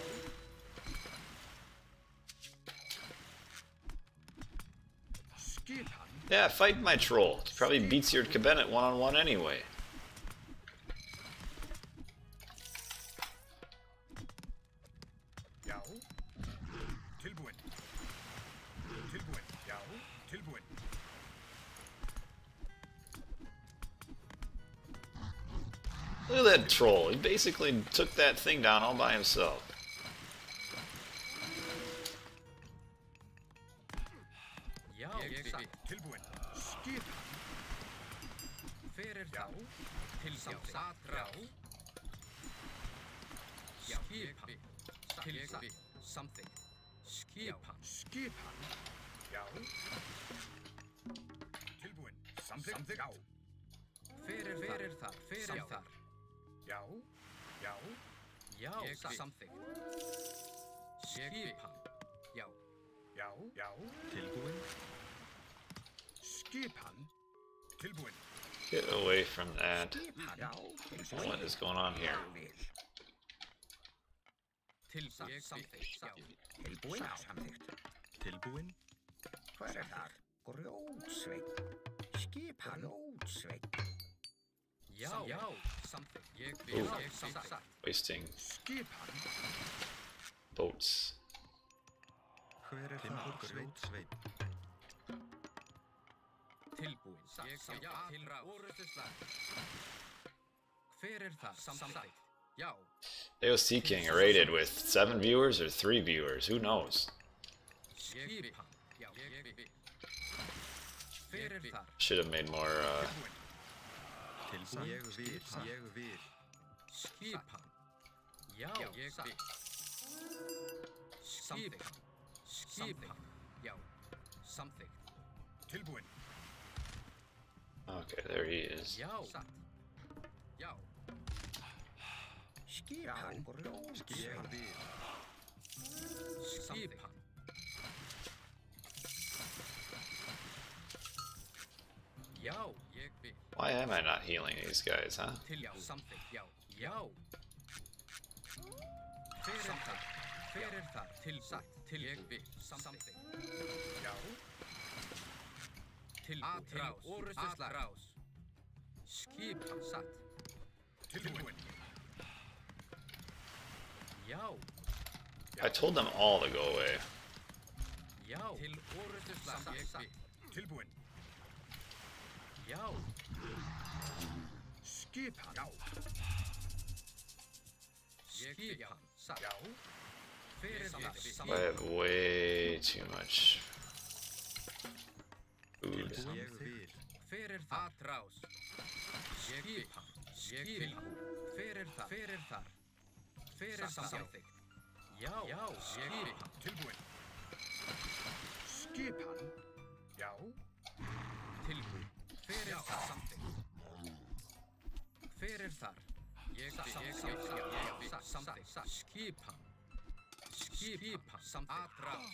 Speaker 3: Skipan.
Speaker 2: Yeah, fight my troll. It probably beats your cabinet one-on-one anyway.
Speaker 3: Já. Tilbúin. Tilbúin. Já, tilbúin.
Speaker 2: Look at that troll. He basically took that thing down all by himself.
Speaker 3: Já, ég vil. Tilbúin. Skipan. Fyrir þá. Til satt rás. Já, skipan. Til satt. Something. Skipan. Já. Tilbúin. Something. Já. Fyrir þar. Já. Já. Já, something. Skipan. Já. Já. Já.
Speaker 7: Tilbúin.
Speaker 3: Skipan. Tilbúin.
Speaker 2: Get away from that.
Speaker 3: Já.
Speaker 2: What is going on here?
Speaker 3: Til something. Já.
Speaker 8: Tilbúin, samþykkt.
Speaker 7: Tilbúin.
Speaker 8: Hver þar? Grjótsveit. Skipan. Grjótsveit.
Speaker 3: Já, something. Ég vil. Satt.
Speaker 2: Wasting
Speaker 3: Skipan.
Speaker 2: boats.
Speaker 7: Hver það? Grjótsveit.
Speaker 3: Tilbúin. Já, til orustu slag. Hver það? Something. Já.
Speaker 2: AOC King rated with 7 viewers or 3 viewers. Who knows?
Speaker 3: Skipan. Já, ég vil. Hver þar?
Speaker 2: Should have made more.
Speaker 7: Tilbúin. Ég vil.
Speaker 3: Skipan. Já, ég vil. Skipan. Já. Something. Tilbúin.
Speaker 2: Okay, there he is.
Speaker 3: Já. Satt. Já.
Speaker 8: Skipan. Grjótsveit.
Speaker 7: Ég vil.
Speaker 3: Skipan. Já, ég vil.
Speaker 2: Why am I not healing these guys, huh?
Speaker 3: Til something. Já. Já. Fyrir þar. Til satt. Til ég vil. Something. Já. Til orustu slag. Skipan. Satt. Tilbúin. Já.
Speaker 2: I told them all to go away.
Speaker 3: Já. Til orustu slag. Ég vil. Tilbúin. Já. Skipan. Já. Skipan. Satt. Já. Fyrir þar.
Speaker 2: I have way too much food.
Speaker 7: Ég vil.
Speaker 3: Fyrir þar. Atrás. Skipan. Skipan. Fyrir þar. Fyrir something. Já. Já. Skipan. Tilbúin. Skipan. Já. Tilbúin. Fyrir þar. Something. Fyrir þar. Ég something. Skipan. Skipan. Atrás.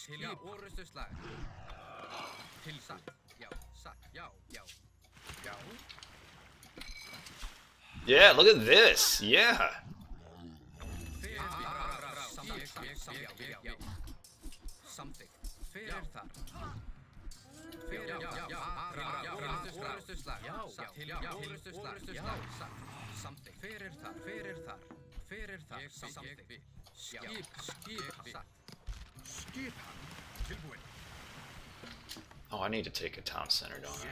Speaker 3: Til orustu slag. Til satt. Já. Satt. Já. Já. Já.
Speaker 2: Yeah, look at this. Yeah.
Speaker 3: Something. Fyrir þar. Fyrir orrustuslag. Já, til orrustuslag. Samþykkt. Fyrir þar. Samþykkt. Skip.
Speaker 8: Skipan. Tilbúin.
Speaker 2: Oh, I need to take a town center, don't I?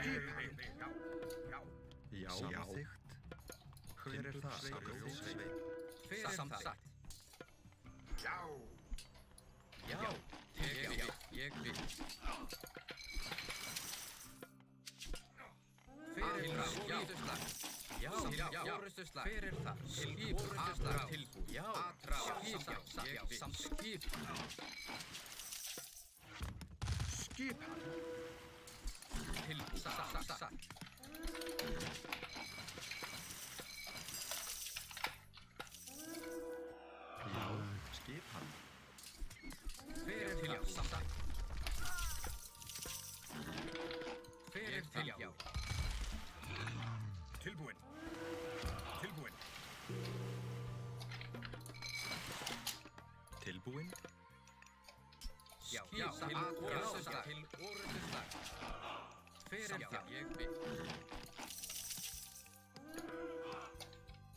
Speaker 7: Já, samþykkt. Hver er það? Ljósveit.
Speaker 3: Fyrir þar.
Speaker 8: Já.
Speaker 3: Ég vil. Fyrir orrustuslag. Já, orrustuslag. Fyrir þar. Orrustuslag. Tilbúin. Já, skip.
Speaker 8: Skipan.
Speaker 3: Tilbúin.
Speaker 7: Já, skipan.
Speaker 3: Fyrir þar. Fyrir þar.
Speaker 8: Tilbúin.
Speaker 7: Tilbúin.
Speaker 3: Já, til orrustuslag. Fyrir þar. Ég vil.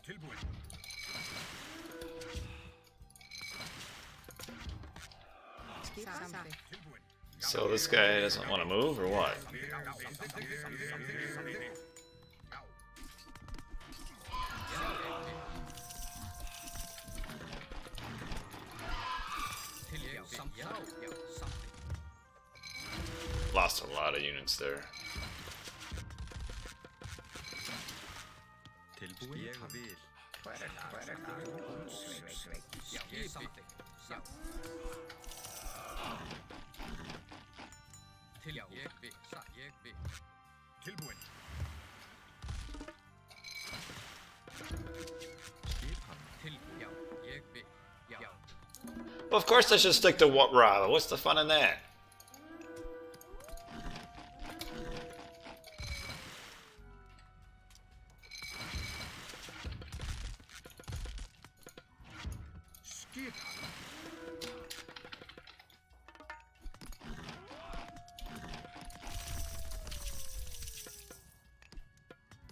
Speaker 8: Tilbúin.
Speaker 6: Samþykkt.
Speaker 8: Tilbúin.
Speaker 2: So this guy doesn't want to move, or what? Lost a lot of units there.
Speaker 7: Tilbúin. Ég vil.
Speaker 8: Hver er það? Útsveit.
Speaker 3: Ég vil.
Speaker 8: Tilbúin.
Speaker 7: Skipan.
Speaker 3: Ég vil.
Speaker 2: Well, of course I should stick to what Rava. What's the fun in that?
Speaker 8: Skipan.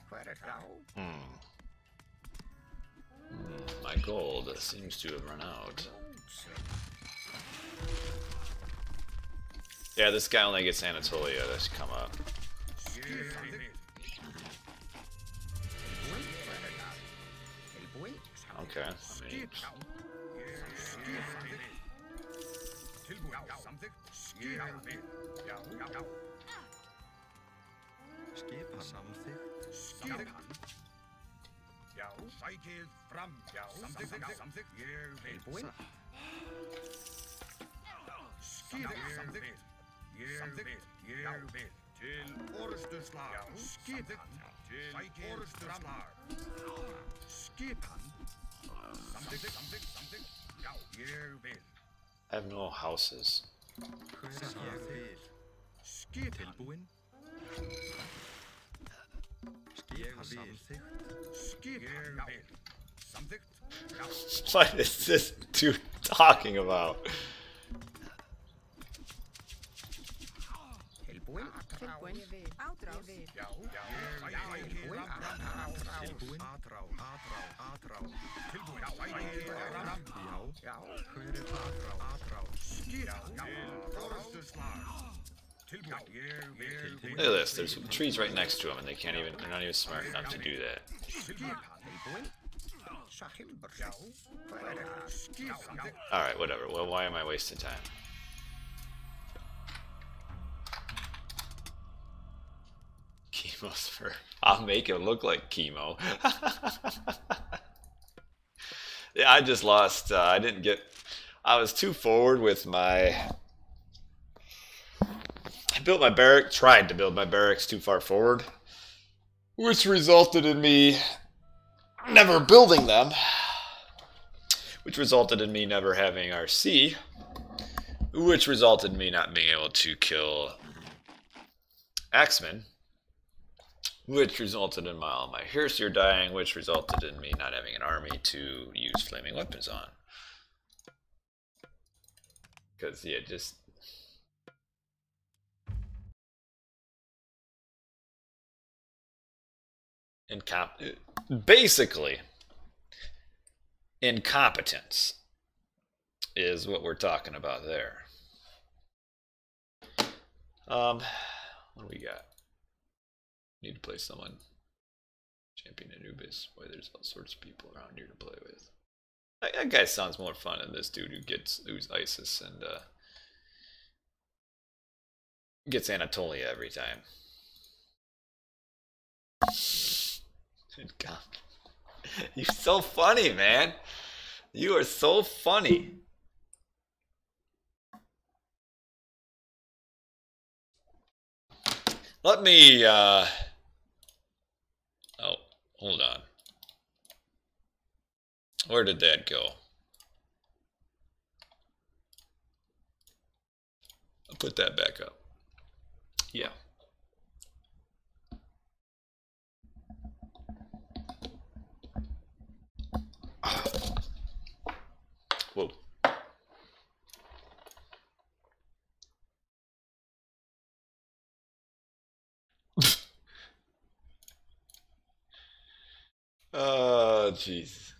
Speaker 8: Hver er það?
Speaker 2: My gold seems to have run out. Yeah, this guy only gets Anatolia. That should come up. Okay. I mean,
Speaker 7: Skipan. Samþykkt.
Speaker 8: Skipan. Já, sækið fram. Já, samþykkt. Ég vil.
Speaker 7: Tilbúin.
Speaker 8: Skipan. Ég vil. Til orrustuslag. Já, skipan. Til orrustuslag. Skipan. Samþykkt. Já, ég vil.
Speaker 2: I have no houses.
Speaker 7: Hver er það? Ég vil.
Speaker 8: Skipan.
Speaker 7: Tilbúin. Skipan. Samþykkt.
Speaker 8: Skipan. Ég vil. Samþykkt.
Speaker 2: What is this dude talking about?
Speaker 8: Tilbúin.
Speaker 6: Tilbúin. Átráð.
Speaker 8: Já, sækið fram.
Speaker 7: Tilbúin.
Speaker 8: Atrá. Tilbúin. Sækið fram.
Speaker 7: Já. Hver er það?
Speaker 8: Atrá. Skipan. Til orrustuslag. Tilbúin. Ég vil.
Speaker 2: Look at this. There's trees right next to him, and they're not even smart enough to do that.
Speaker 8: Skipan. Tilbúin. Já. Hver er það? Skipan.
Speaker 2: Alright, whatever. Well, why am I wasting time? Chemo's for... I'll make it look like chemo. Yeah, I just lost. I didn't get... I was too forward with my... I built my barrack, tried to build my barracks too far forward, which resulted in me never building them, which resulted in me never having RC, which resulted in me not being able to kill Axemen, which resulted in all my Herseer dying, which resulted in me not having an army to use flaming weapons on. Because, yeah, just... Basically, incompetence is what we're talking about there. What do we got? Need to play someone. Champion Anubis. Boy, there's all sorts of people around here to play with. That guy sounds more fun than this dude who's ISIS and gets Anatolia every time. God. You're so funny, man. You are so funny. Let me, oh, hold on. Where did that go? I'll put that back up. Yeah. Whoa. Oh, jeez.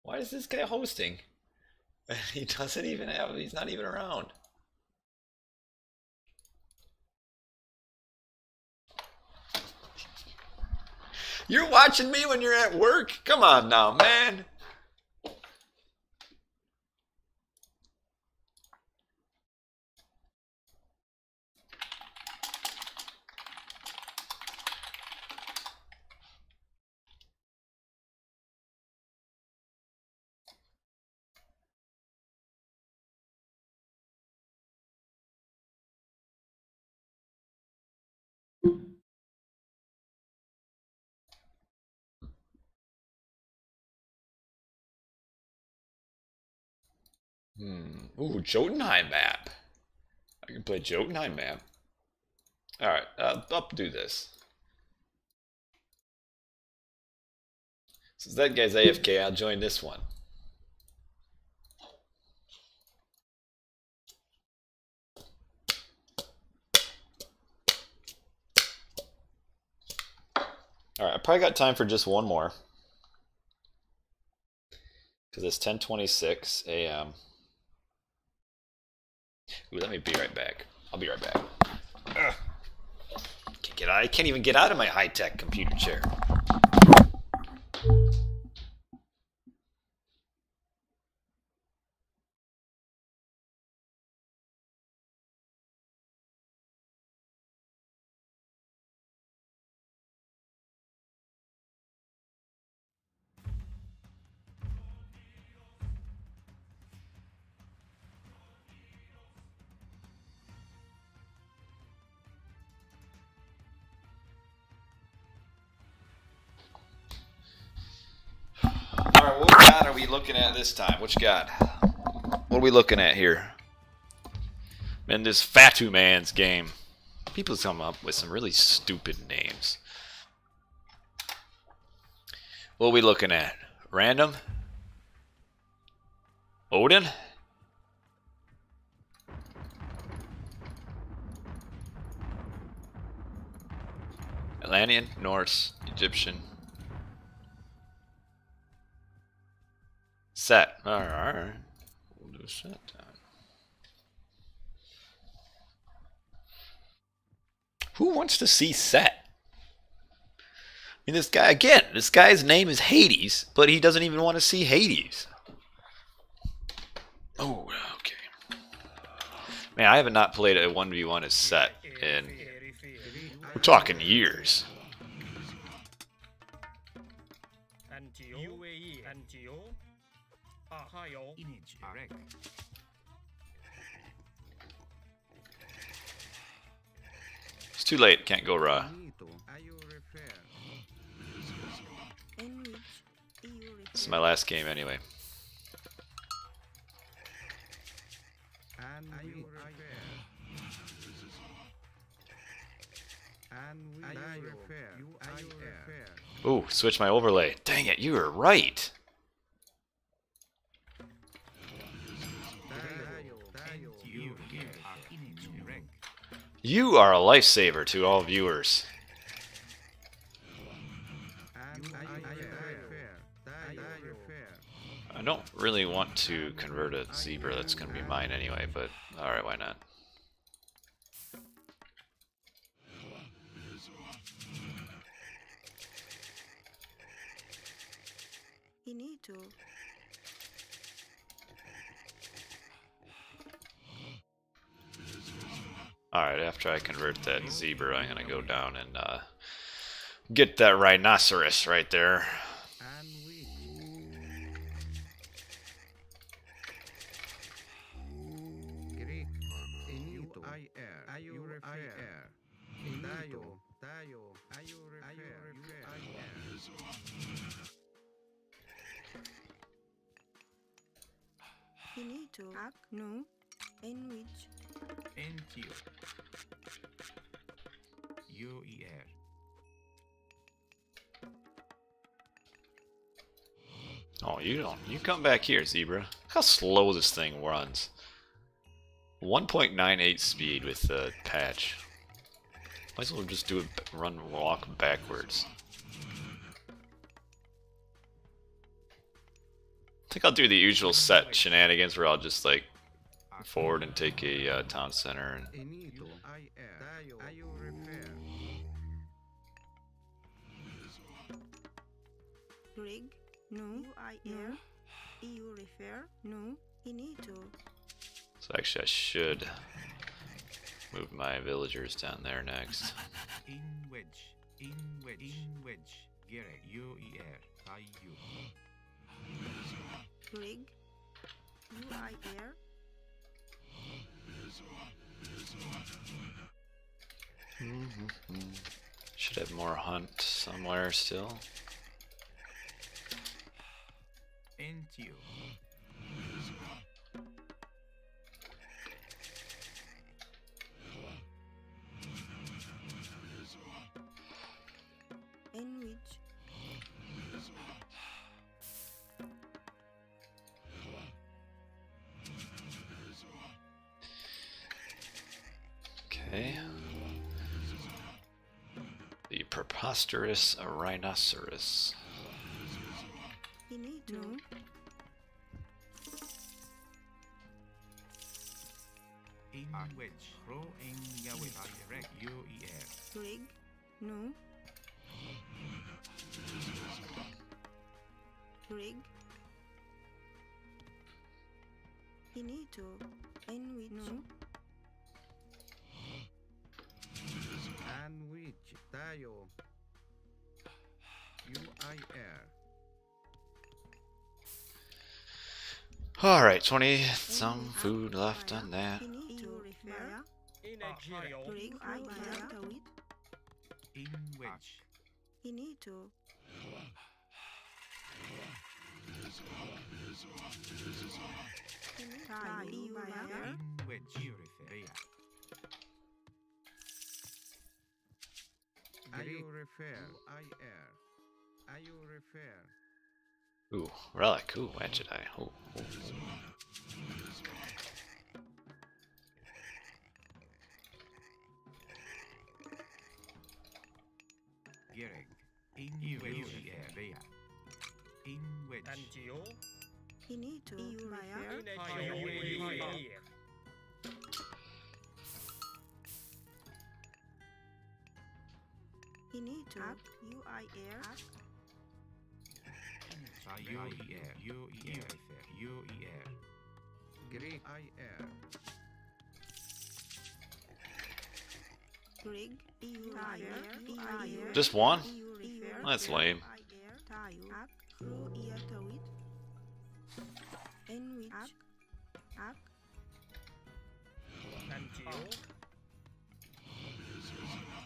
Speaker 2: Why is this guy hosting? He doesn't even have, he's not even around. You're watching me when you're at work? Come on now, man. Ooh, Jotunheim map. I can play Jotunheim map. Alright, I'll do this. Since that guy's AFK, I'll join this one. Alright, I probably got time for just one more. Because it's 10:26 a.m. Ooh, let me be right back. I'll be right back. Ugh. I can't even get out of my high-tech computer chair. Alright, what god are we looking at this time? Which god? What are we looking at here? In this Fatu Man's game. People come up with some really stupid names. What are we looking at? Random? Odin? Atlantean? Norse? Egyptian? Set. Alright. We'll do a set time. Who wants to see Set? I mean, this guy, again, this guy's name is Hades, but he doesn't even want to see Hades. Oh, okay. Man, I have not played a 1v1 as Set in, we're talking years. It's too late, can't go raw. This is my last game anyway. Ooh, switch my overlay. Dang it, you were right. You are a lifesaver to all viewers. I don't really want to convert a zebra, that's going to be mine anyway, but alright, why not?
Speaker 6: You need to.
Speaker 2: Alright, after I convert that zebra, I'm going to go down and get that rhinoceros right there.
Speaker 6: You need to. No. In which?
Speaker 7: NTO. UER.
Speaker 2: Oh, you don't. You come back here, zebra. Look how slow this thing runs. 1.98 speed with the patch. Might as well just do it, walk backwards. I think I'll do the usual set shenanigans where I'll just like forward and take a town center. And
Speaker 6: Rig? No. UIR? EU refer? No. You need to.
Speaker 2: so actually I should move my villagers down there next.
Speaker 7: In wedge. In wedge. In wedge. Gerek. UER. IU.
Speaker 6: Rig? UIR?
Speaker 2: Should have more hunt somewhere still.
Speaker 7: NTO.
Speaker 6: In which?
Speaker 2: Okay. The preposterous rhinoceros.
Speaker 6: You need to. No.
Speaker 7: In wedge. Pro in Yahweh. Direct. UER.
Speaker 6: Rig? No. Rig? You need to. In which? No.
Speaker 8: And which? Tayo. UIR.
Speaker 2: Alright, 20 some food left on that.
Speaker 6: You need to refer. Rig? UIR?
Speaker 7: In wedge.
Speaker 6: You need to. Tayo. UIR?
Speaker 7: In wedge. UREFER.
Speaker 8: IU refer. IR. IU refer.
Speaker 2: Ooh, relic. Ooh, Jedi. Oh, oh,
Speaker 7: Gerek. In UER. In wedge.
Speaker 6: You need to. EU refer. You need to. UIR.
Speaker 7: UER.
Speaker 8: Greek IR.
Speaker 6: Rig? EU refer.
Speaker 2: just one?
Speaker 6: EU refer.
Speaker 2: That's lame.
Speaker 6: Tayo. Ro iya tawid. In which? Ak.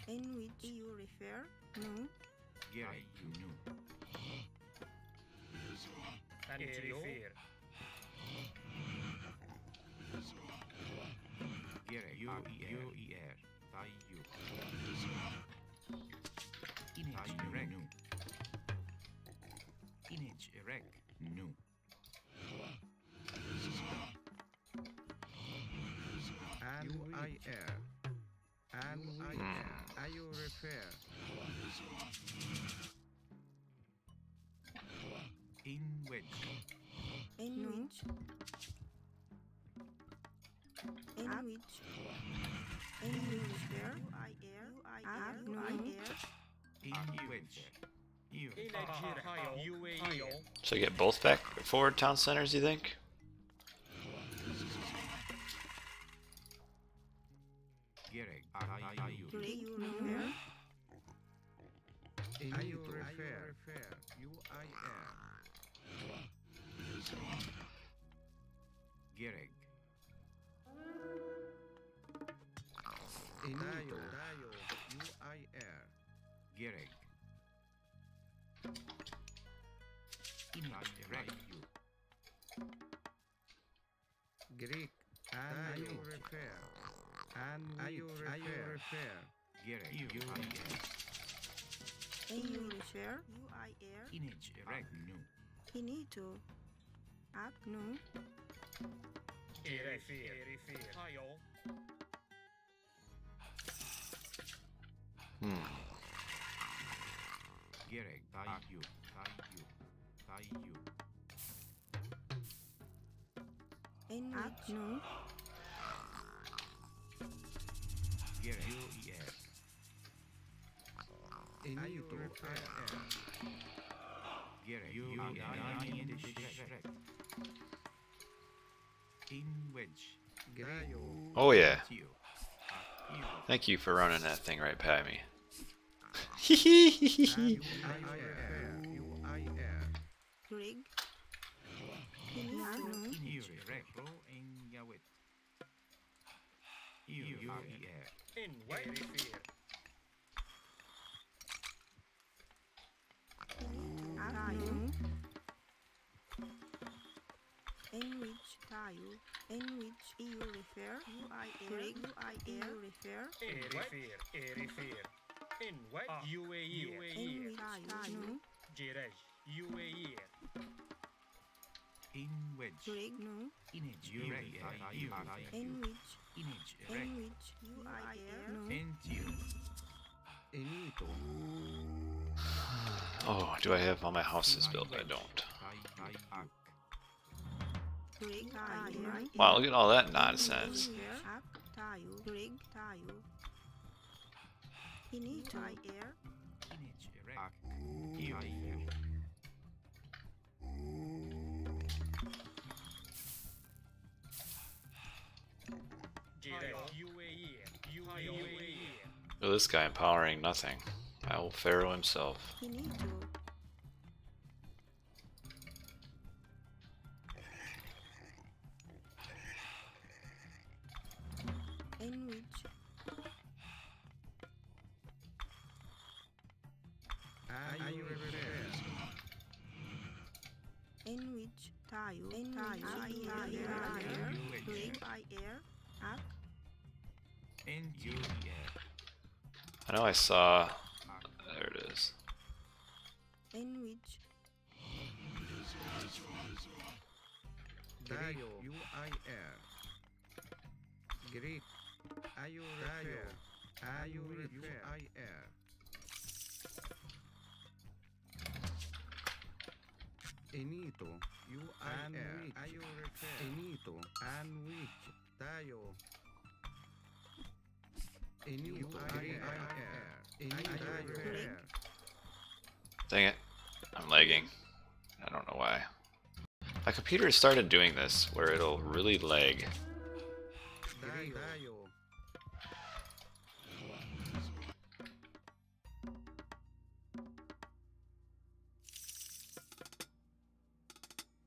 Speaker 6: In which EU refer? No.
Speaker 7: Gerek. Nu. Gerek. UER. IU. Inage erect. Inage erect. Nu.
Speaker 8: And UIR. and I air. I you refer.
Speaker 7: In which.
Speaker 6: In which. In which. In which where I air. No. I air.
Speaker 7: In which. You.
Speaker 2: So get both back forward town centers, you think?
Speaker 7: Gerek. I you.
Speaker 6: Greg, you refer.
Speaker 8: I you refer. You I air.
Speaker 7: Gerek.
Speaker 8: Dayo. You I air.
Speaker 7: Gerek. Direct you.
Speaker 8: Greek. And you refer. And I you refer.
Speaker 7: Gerek. You I air.
Speaker 6: In you refer. You I air.
Speaker 7: Image erect new.
Speaker 6: Finito. Up no.
Speaker 7: Gerek. Tai you.
Speaker 6: In which no.
Speaker 7: Gerek. You air.
Speaker 8: Inito I air.
Speaker 7: Gerek. You direct. In which.
Speaker 8: Dayo.
Speaker 2: Oh yeah.
Speaker 7: You.
Speaker 2: Thank you for running that thing right by me.
Speaker 8: You I air. You I air.
Speaker 6: Greg. Finito.
Speaker 7: You direct. Pro in Yawit. You air.
Speaker 3: In what?
Speaker 6: Tayo. In which tayo. In which you refer. You I air. You I air refer.
Speaker 3: In what? UAE.
Speaker 6: In which tayo. No.
Speaker 3: Jirej. UAE.
Speaker 7: In which.
Speaker 6: Greg no.
Speaker 7: Image erect.
Speaker 6: In which.
Speaker 7: Image
Speaker 6: In
Speaker 7: erect.
Speaker 6: which you I air. No.
Speaker 7: Into.
Speaker 8: Inito.
Speaker 2: Oh, do I have all my houses built? I don't.
Speaker 6: Greg tayo.
Speaker 2: Wow, look at all that nonsense.
Speaker 6: Up tayo. Greg tayo. Finito I air.
Speaker 7: Image erect. You air.
Speaker 3: Jirej. UAE.
Speaker 2: Look at this guy empowering nothing. My old pharaoh himself.
Speaker 6: Finito. In which.
Speaker 8: I you refer.
Speaker 6: In which tayo. In tayo. I air. Greg I air. Up.
Speaker 7: Into air.
Speaker 2: I know I saw. There it is.
Speaker 6: In which.
Speaker 8: Dayo. You I air. Greek. I you refer. I you refer. I air. Inito. You I air. I you refer. Inito. And which. Dayo. Inito. I air. Inito I refer.
Speaker 2: Dang it. I'm lagging. I don't know why. My computer has started doing this, where it'll really lag.
Speaker 8: Dayo.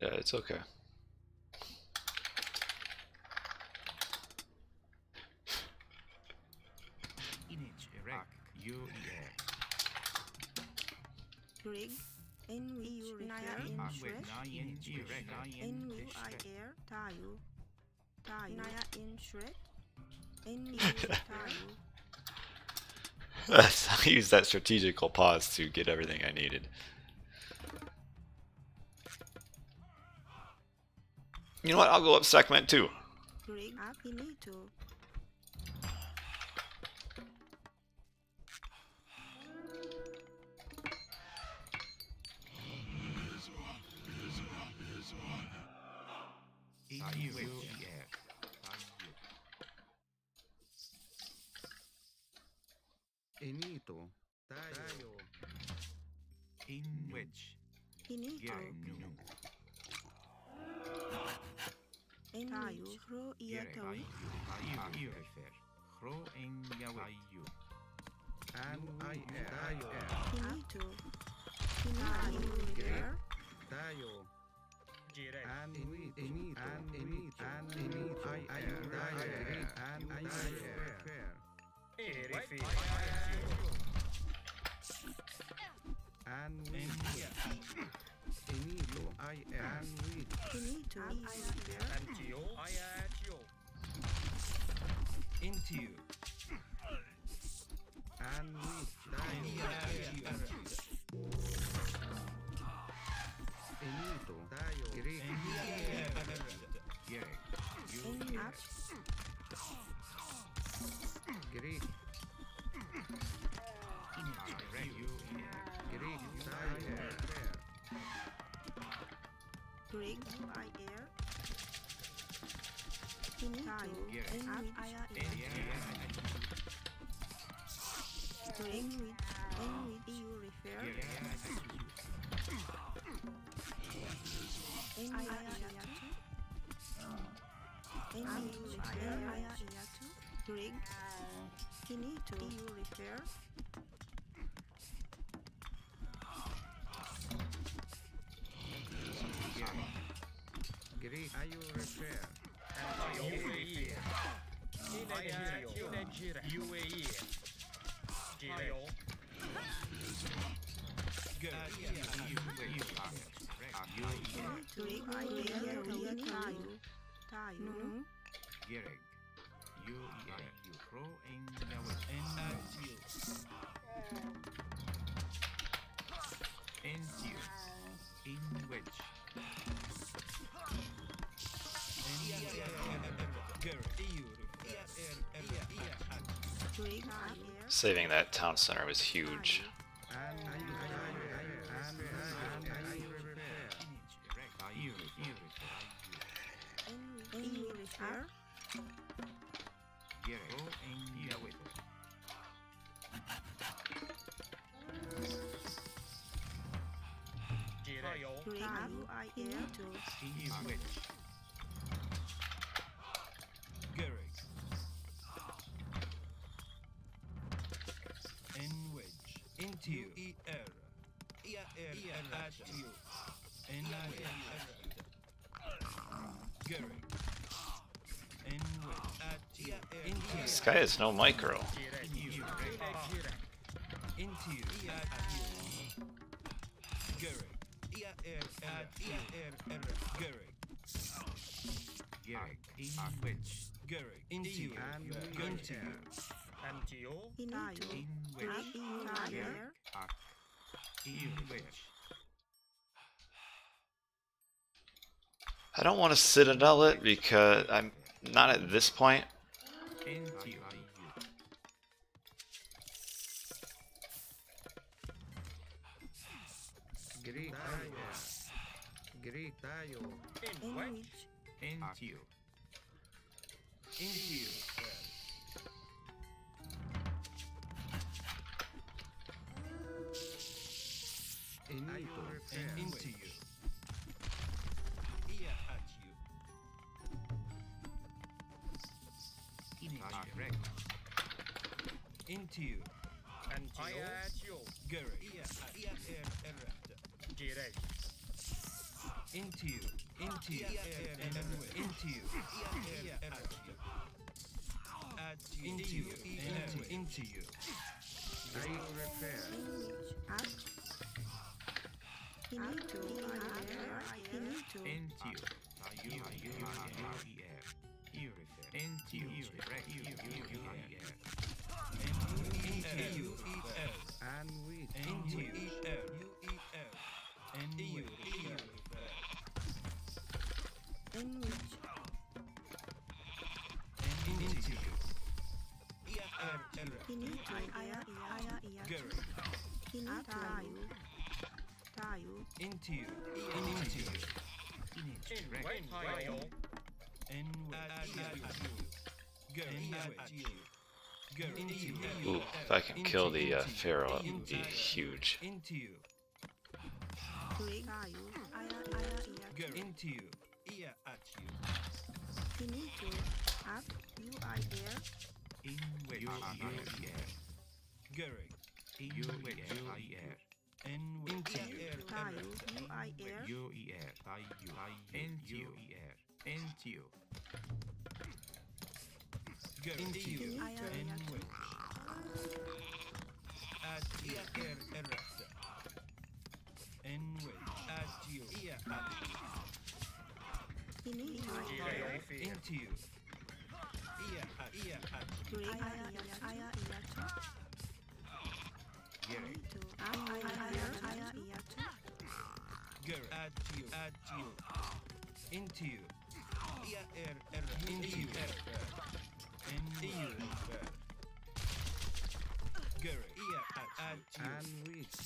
Speaker 2: Yeah, it's okay.
Speaker 7: Image erect. You air.
Speaker 6: Greg. In which. Naya in shred.
Speaker 7: Image erect.
Speaker 6: In which I air. Tayo. Tayo. Naya in shred. In which tayo.
Speaker 2: I used that strategical pause to get everything I needed. You know what? I'll go up segment 2.
Speaker 6: Greg. Finito.
Speaker 7: in which air.
Speaker 8: Enito. Tayo.
Speaker 7: In which
Speaker 6: Inito.
Speaker 7: Gerek.
Speaker 6: Tayo. Ro iya
Speaker 7: Gerek.
Speaker 6: tawi.
Speaker 7: Tayo refer. Gro en Tayo.
Speaker 8: And I tayo.
Speaker 6: Inito. Tayo. There.
Speaker 8: Tayo.
Speaker 4: Direct.
Speaker 8: And we enito. And enito. And enito. I tayo. And I fair.
Speaker 4: Erifir.
Speaker 8: And we enito. I and we
Speaker 6: Inito. I there.
Speaker 4: Antio. Ayatio.
Speaker 7: Into you.
Speaker 8: and we tayo. Enito. Tayo. Greek.
Speaker 7: Gerek.
Speaker 6: Up.
Speaker 8: Greek. Greek. Tayo.
Speaker 6: Greg. I air. Tayo. Up. I Greg. And you refer. Greg, Kinito, you refer.
Speaker 8: Greek. Are you refer?
Speaker 4: UAE. Nigeria. UAE. Direct.
Speaker 6: Greg, I air. Tayo.
Speaker 7: Gerek. You pro in into in which
Speaker 6: Greg, I air.
Speaker 2: Saving that town center was huge.
Speaker 8: And
Speaker 6: You refer.
Speaker 4: Direct.
Speaker 6: Greg, I air to.
Speaker 7: Into you. At you.
Speaker 2: This guy is no micro.
Speaker 4: Antio.
Speaker 6: Inito. Greg, I air.
Speaker 2: I don't want to citadel it because I'm not at this point.
Speaker 8: Greek tayo. Greek tayo.
Speaker 4: In which?
Speaker 7: Into you. Into you.
Speaker 8: Enito.
Speaker 7: Into you. At you. Into you.
Speaker 4: Antio. Ayatio. Direct.
Speaker 7: Into you. Into you. Into you. Into you. Into you.
Speaker 8: Are you refer?
Speaker 6: Up. Inito. I air. Inito.
Speaker 7: Into you. Into you. Into you.
Speaker 8: And we
Speaker 7: Into you. And you.
Speaker 6: In which?
Speaker 7: Into you.
Speaker 6: Inito. I air. Inito. Tayo.
Speaker 7: Into you. Into you.
Speaker 4: In which? Tayo.
Speaker 2: Ooh, if I can kill the Pharaoh, it would be huge.
Speaker 3: Into you.
Speaker 6: Trig, tayo, aya,
Speaker 3: Into you. Ear at you.
Speaker 6: finito, up, air,
Speaker 7: In which air.
Speaker 3: Gering.
Speaker 7: In which air.
Speaker 3: Into you.
Speaker 6: tayo, air,
Speaker 7: UER. Into you. Into you.
Speaker 3: Into you.
Speaker 6: aya,
Speaker 3: At you. Errata. At you. Ear at you.
Speaker 6: finito,
Speaker 3: Into you. Ear at you.
Speaker 6: trig, aya, finito, aya,
Speaker 3: Gering. At you. Into you. Ear into you. Into you. Gering. Ear at you.
Speaker 8: And which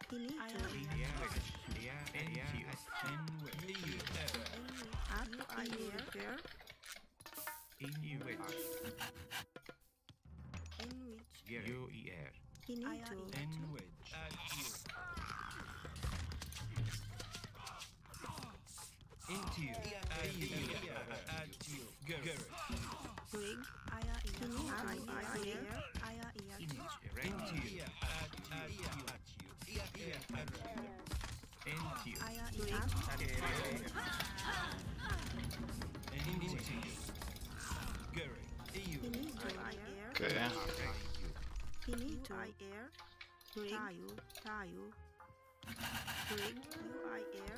Speaker 6: finito,
Speaker 7: Into you.
Speaker 6: up, air,
Speaker 7: In which UER.
Speaker 6: finito,
Speaker 3: Into you. At you. Gering.
Speaker 6: trig, aya, finito, aya,
Speaker 3: Into you. At you.
Speaker 7: Into you.
Speaker 6: aya,
Speaker 3: Into you. Gering. EU.
Speaker 6: finito, air,
Speaker 2: Okay.
Speaker 6: finito, air, trig, tayo, trig, air,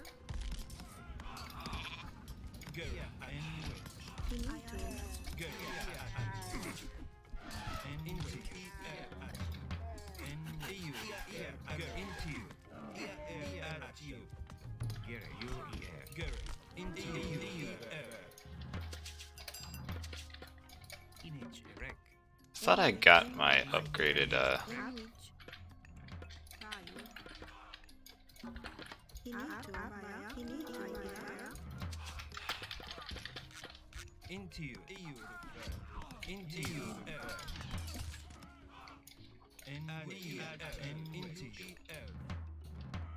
Speaker 3: Gering.
Speaker 6: finito,
Speaker 2: Thought I got my upgraded
Speaker 6: tayo, finito, air,
Speaker 3: Into you. Into you. Into you.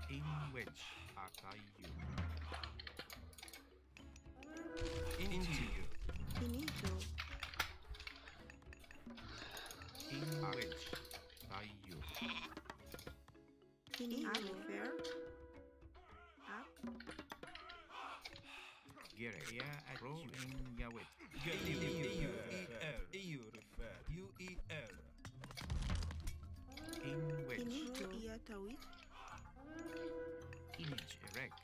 Speaker 7: In which are you?
Speaker 3: Into you.
Speaker 6: finito,
Speaker 7: In which are you?
Speaker 6: finito, fair, up,
Speaker 7: Geria at pro in Yahweh.
Speaker 3: UER.
Speaker 7: In which
Speaker 6: finito, iatawid,
Speaker 7: image erect.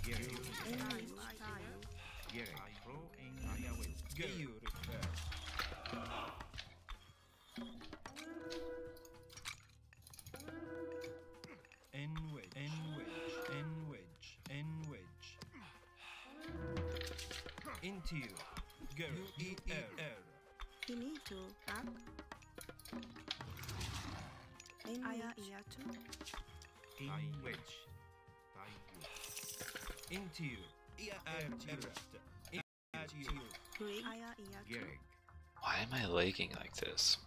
Speaker 7: Geria
Speaker 6: tayo,
Speaker 7: Geria pro in Yahweh.
Speaker 3: Into you. UER.
Speaker 6: finito, up, aya, iatu,
Speaker 7: In which are you?
Speaker 3: Into you. At you.
Speaker 6: trig, aya, iatu,
Speaker 7: Gerig.
Speaker 2: Why am I lagging like this?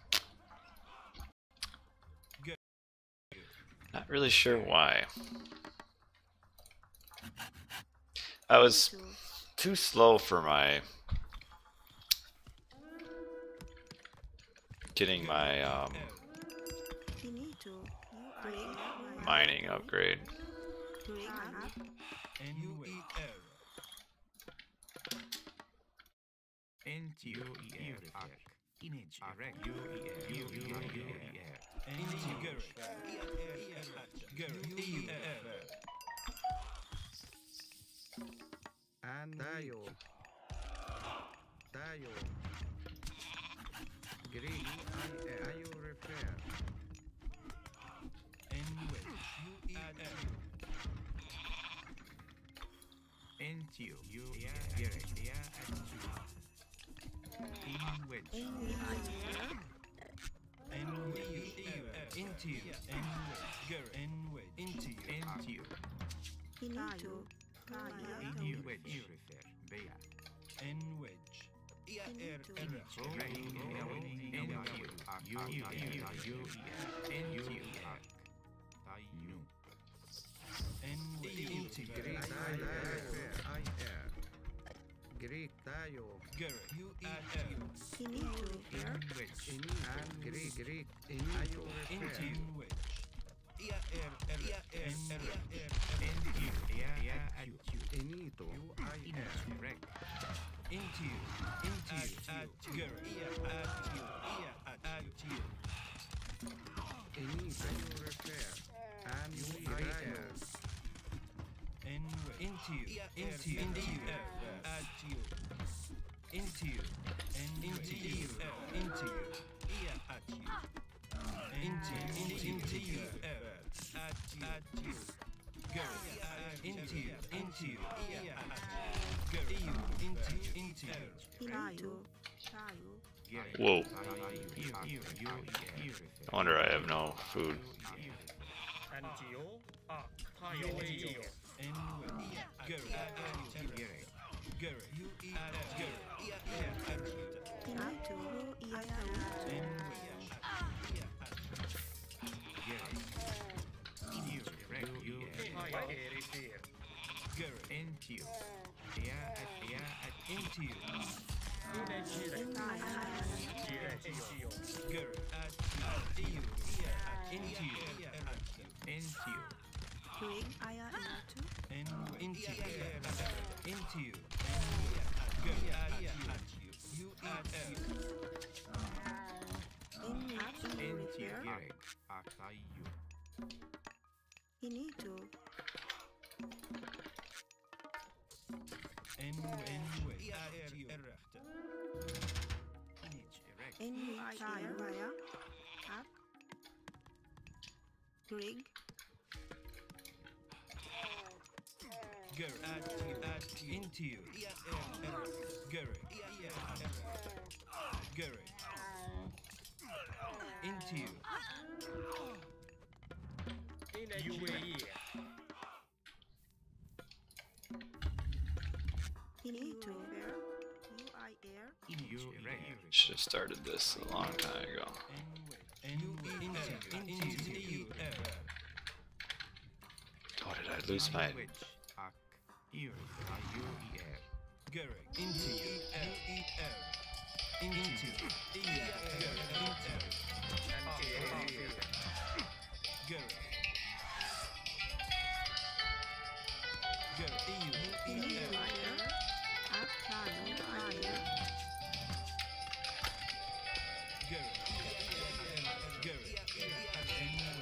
Speaker 2: Not really sure why. I was too slow for my getting my
Speaker 6: finito, trig,
Speaker 2: mining upgrade.
Speaker 6: trig, up,
Speaker 7: Into UER. Image erect. UER.
Speaker 8: and tayo, Greek, ayo repair,
Speaker 7: Into UER. In which
Speaker 3: Into you.
Speaker 6: finito,
Speaker 7: In wedge. You refer. Bea. In wedge.
Speaker 8: Greek tayo.
Speaker 2: Whoa. No wonder I have no food.
Speaker 6: Rig.
Speaker 3: Into you. Into you. UAE.
Speaker 6: Into
Speaker 2: Should have started this a long time ago. Oh, did I lose my...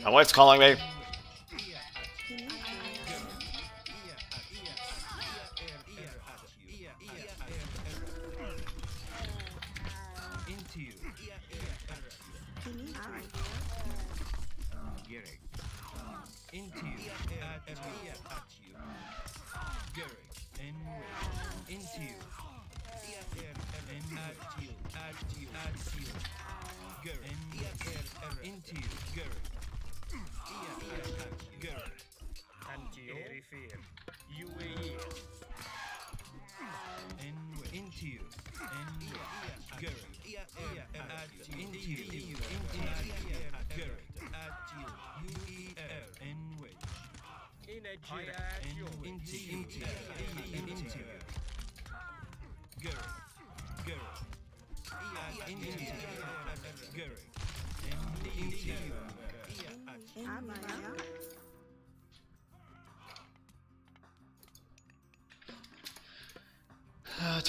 Speaker 2: My wife's calling me.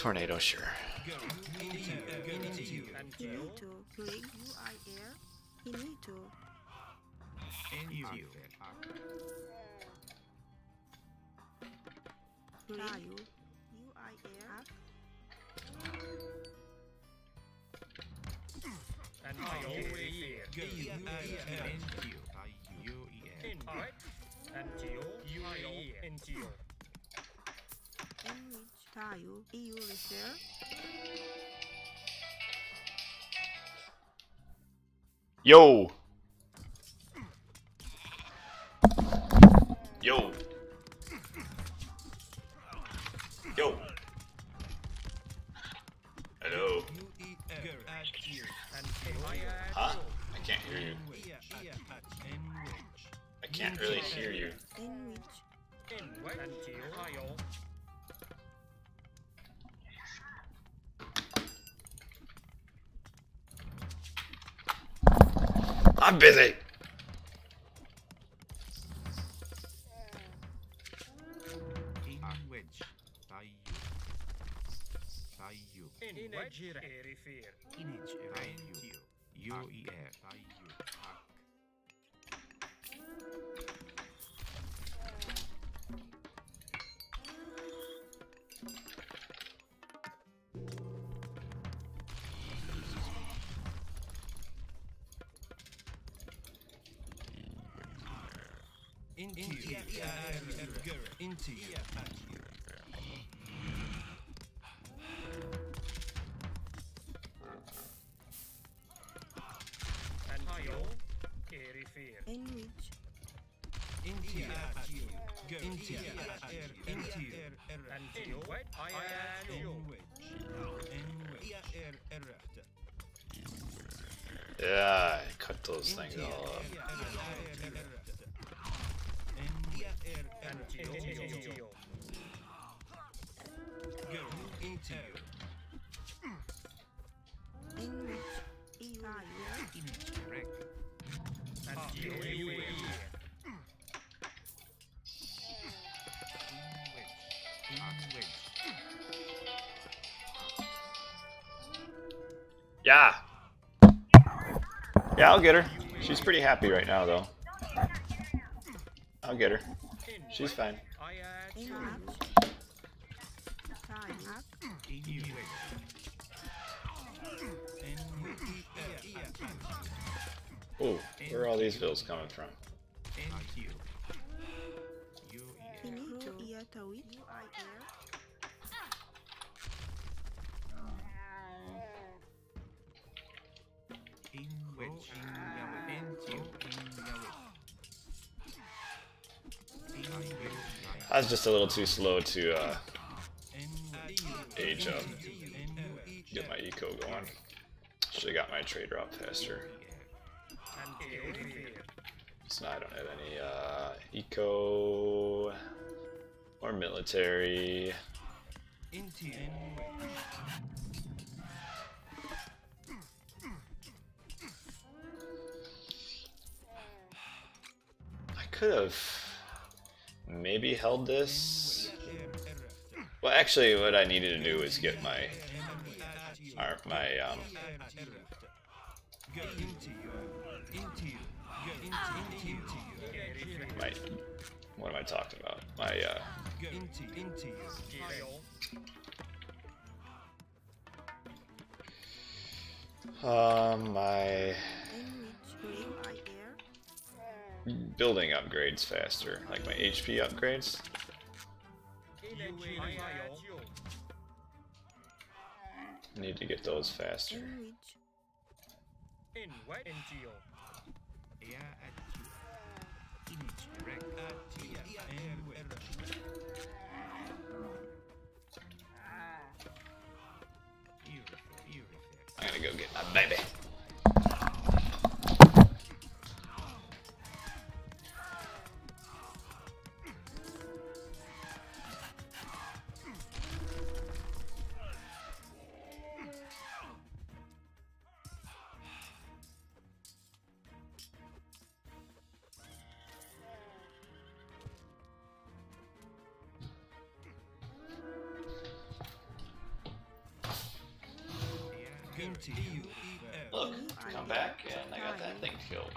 Speaker 2: Tornado, sure. Yo! Yo! Huh? I can't hear you. I can't really hear you. I'm busy! Yeah, cut those things all up. Yeah. Yeah, I'll get her. She's pretty happy right now, though. I'll get her. She's fine. Ooh, where are all these bills coming from? I was just a little too slow to age up, get my eco going. Should have got my trade route faster. So now I don't have any eco or military. I could have maybe held this. Well, actually, what I needed to do was get my what am I talking about? My building upgrades faster, like my HP upgrades. Need to get those faster. I'm gonna go get my baby. Look, come back and I got that thing killed.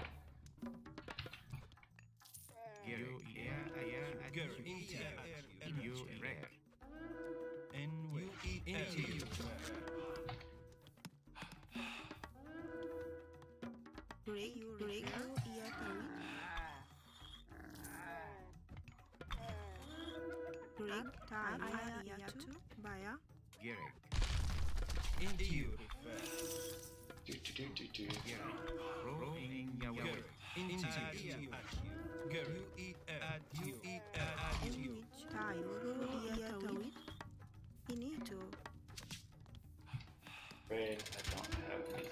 Speaker 2: Afraid I don't have anything.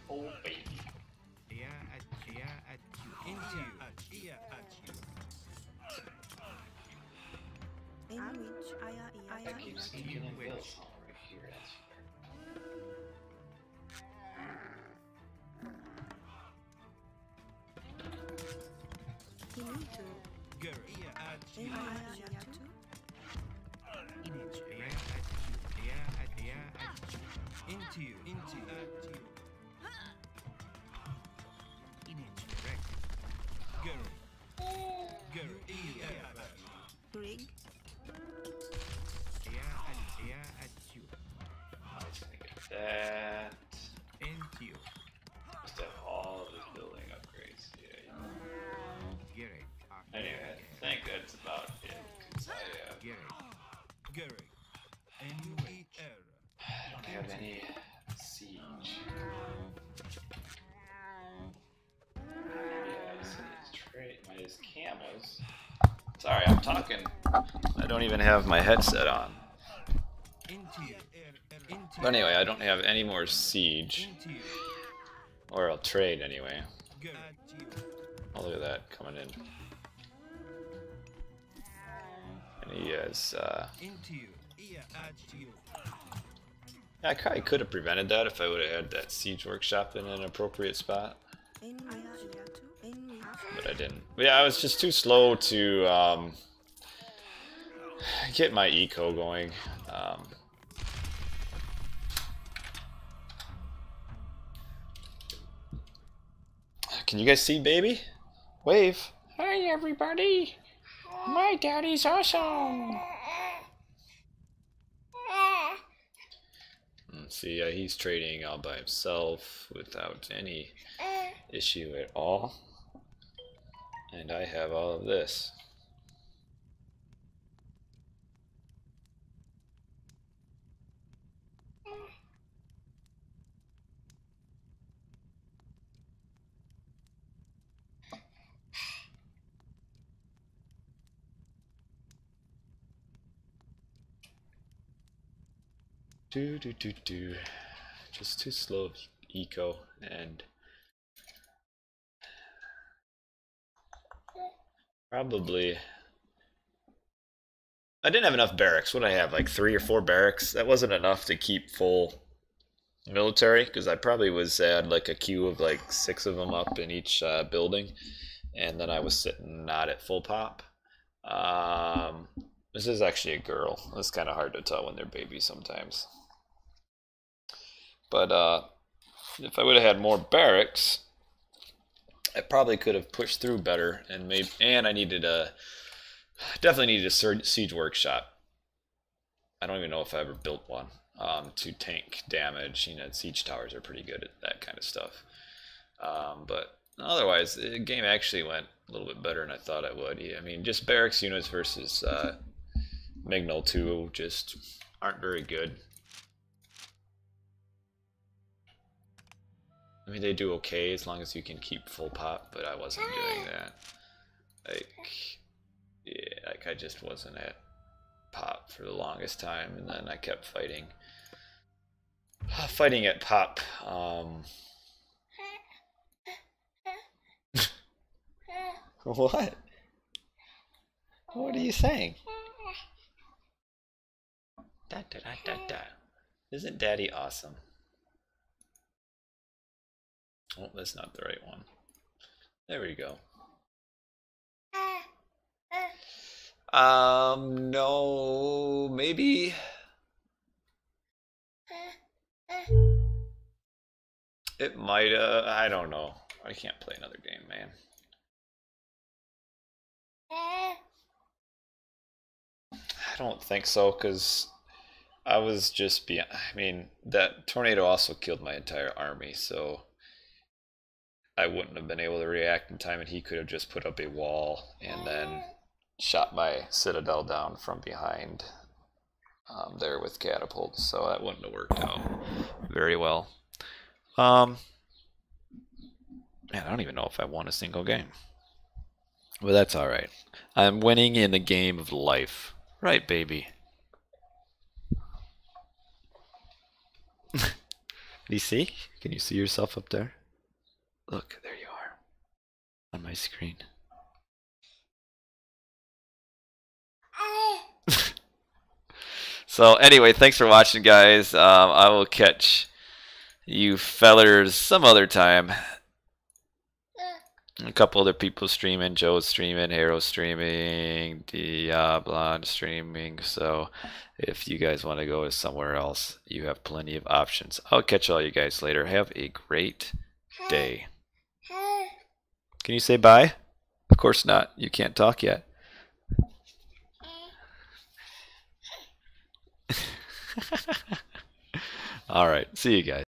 Speaker 2: Oh baby.
Speaker 6: In which I
Speaker 2: Keep sneaking in this right here.
Speaker 6: Finito. In Rig.
Speaker 2: That. Must have all of his building upgrades. Yeah. Anyway, I think that's about it. 'Cause I don't have any siege. Yeah, siege trade. His camos. Sorry, I'm talking. I don't even have my headset on. But anyway, I don't have any more siege. Or I'll trade anyway. Oh, look at that coming in. And he has, I probably could have prevented that if I would have had that siege workshop in an appropriate spot. But I didn't. But yeah, I was just too slow to get my eco going. Can you guys see baby? Wave. Hi everybody. My daddy's awesome. See, he's trading all by himself without any issue at all. And I have all of this. Just too slow of eco, and probably I didn't have enough barracks. What did I have, like 3 or 4 barracks? That wasn't enough to keep full military, because I probably had like a queue of like 6 of them up in each building, and then I was sitting not at full pop. This is actually a girl. It's kind of hard to tell when they're babies sometimes. But if I would have had more barracks, I probably could have pushed through better, and I needed definitely needed a siege workshop. I don't even know if I ever built one to tank damage. You know, siege towers are pretty good at that kind of stuff. But otherwise, the game actually went a little bit better than I thought it would. I mean, just barracks units versus Mignol 2 just aren't very good. I mean, they do okay as long as you can keep full pop, but I wasn't doing that. Like, yeah, like I just wasn't at pop for the longest time, and then I kept fighting at pop. What? What are you saying? Da da da da da. Isn't Daddy awesome? Oh, that's not the right one. There we go. No, maybe. It might, I don't know. I can't play another game, man. I don't think so, because I was just beyond. I mean, that tornado also killed my entire army, so I wouldn't have been able to react in time, and he could have just put up a wall and then shot my citadel down from behind there with catapults, so that wouldn't have worked out very well. Man, I don't even know if I won a single game. But that's alright. I'm winning in the game of life. Right, baby? Do you see? Can you see yourself up there? Look, there you are. On my screen. So anyway, thanks for watching, guys. I will catch you fellers some other time. A couple other people streaming. Joe's streaming, Haro's streaming, Diablon streaming. So if you guys want to go somewhere else, you have plenty of options. I'll catch all you guys later. Have a great day. Can you say bye? Of course not. You can't talk yet. All right. See you guys.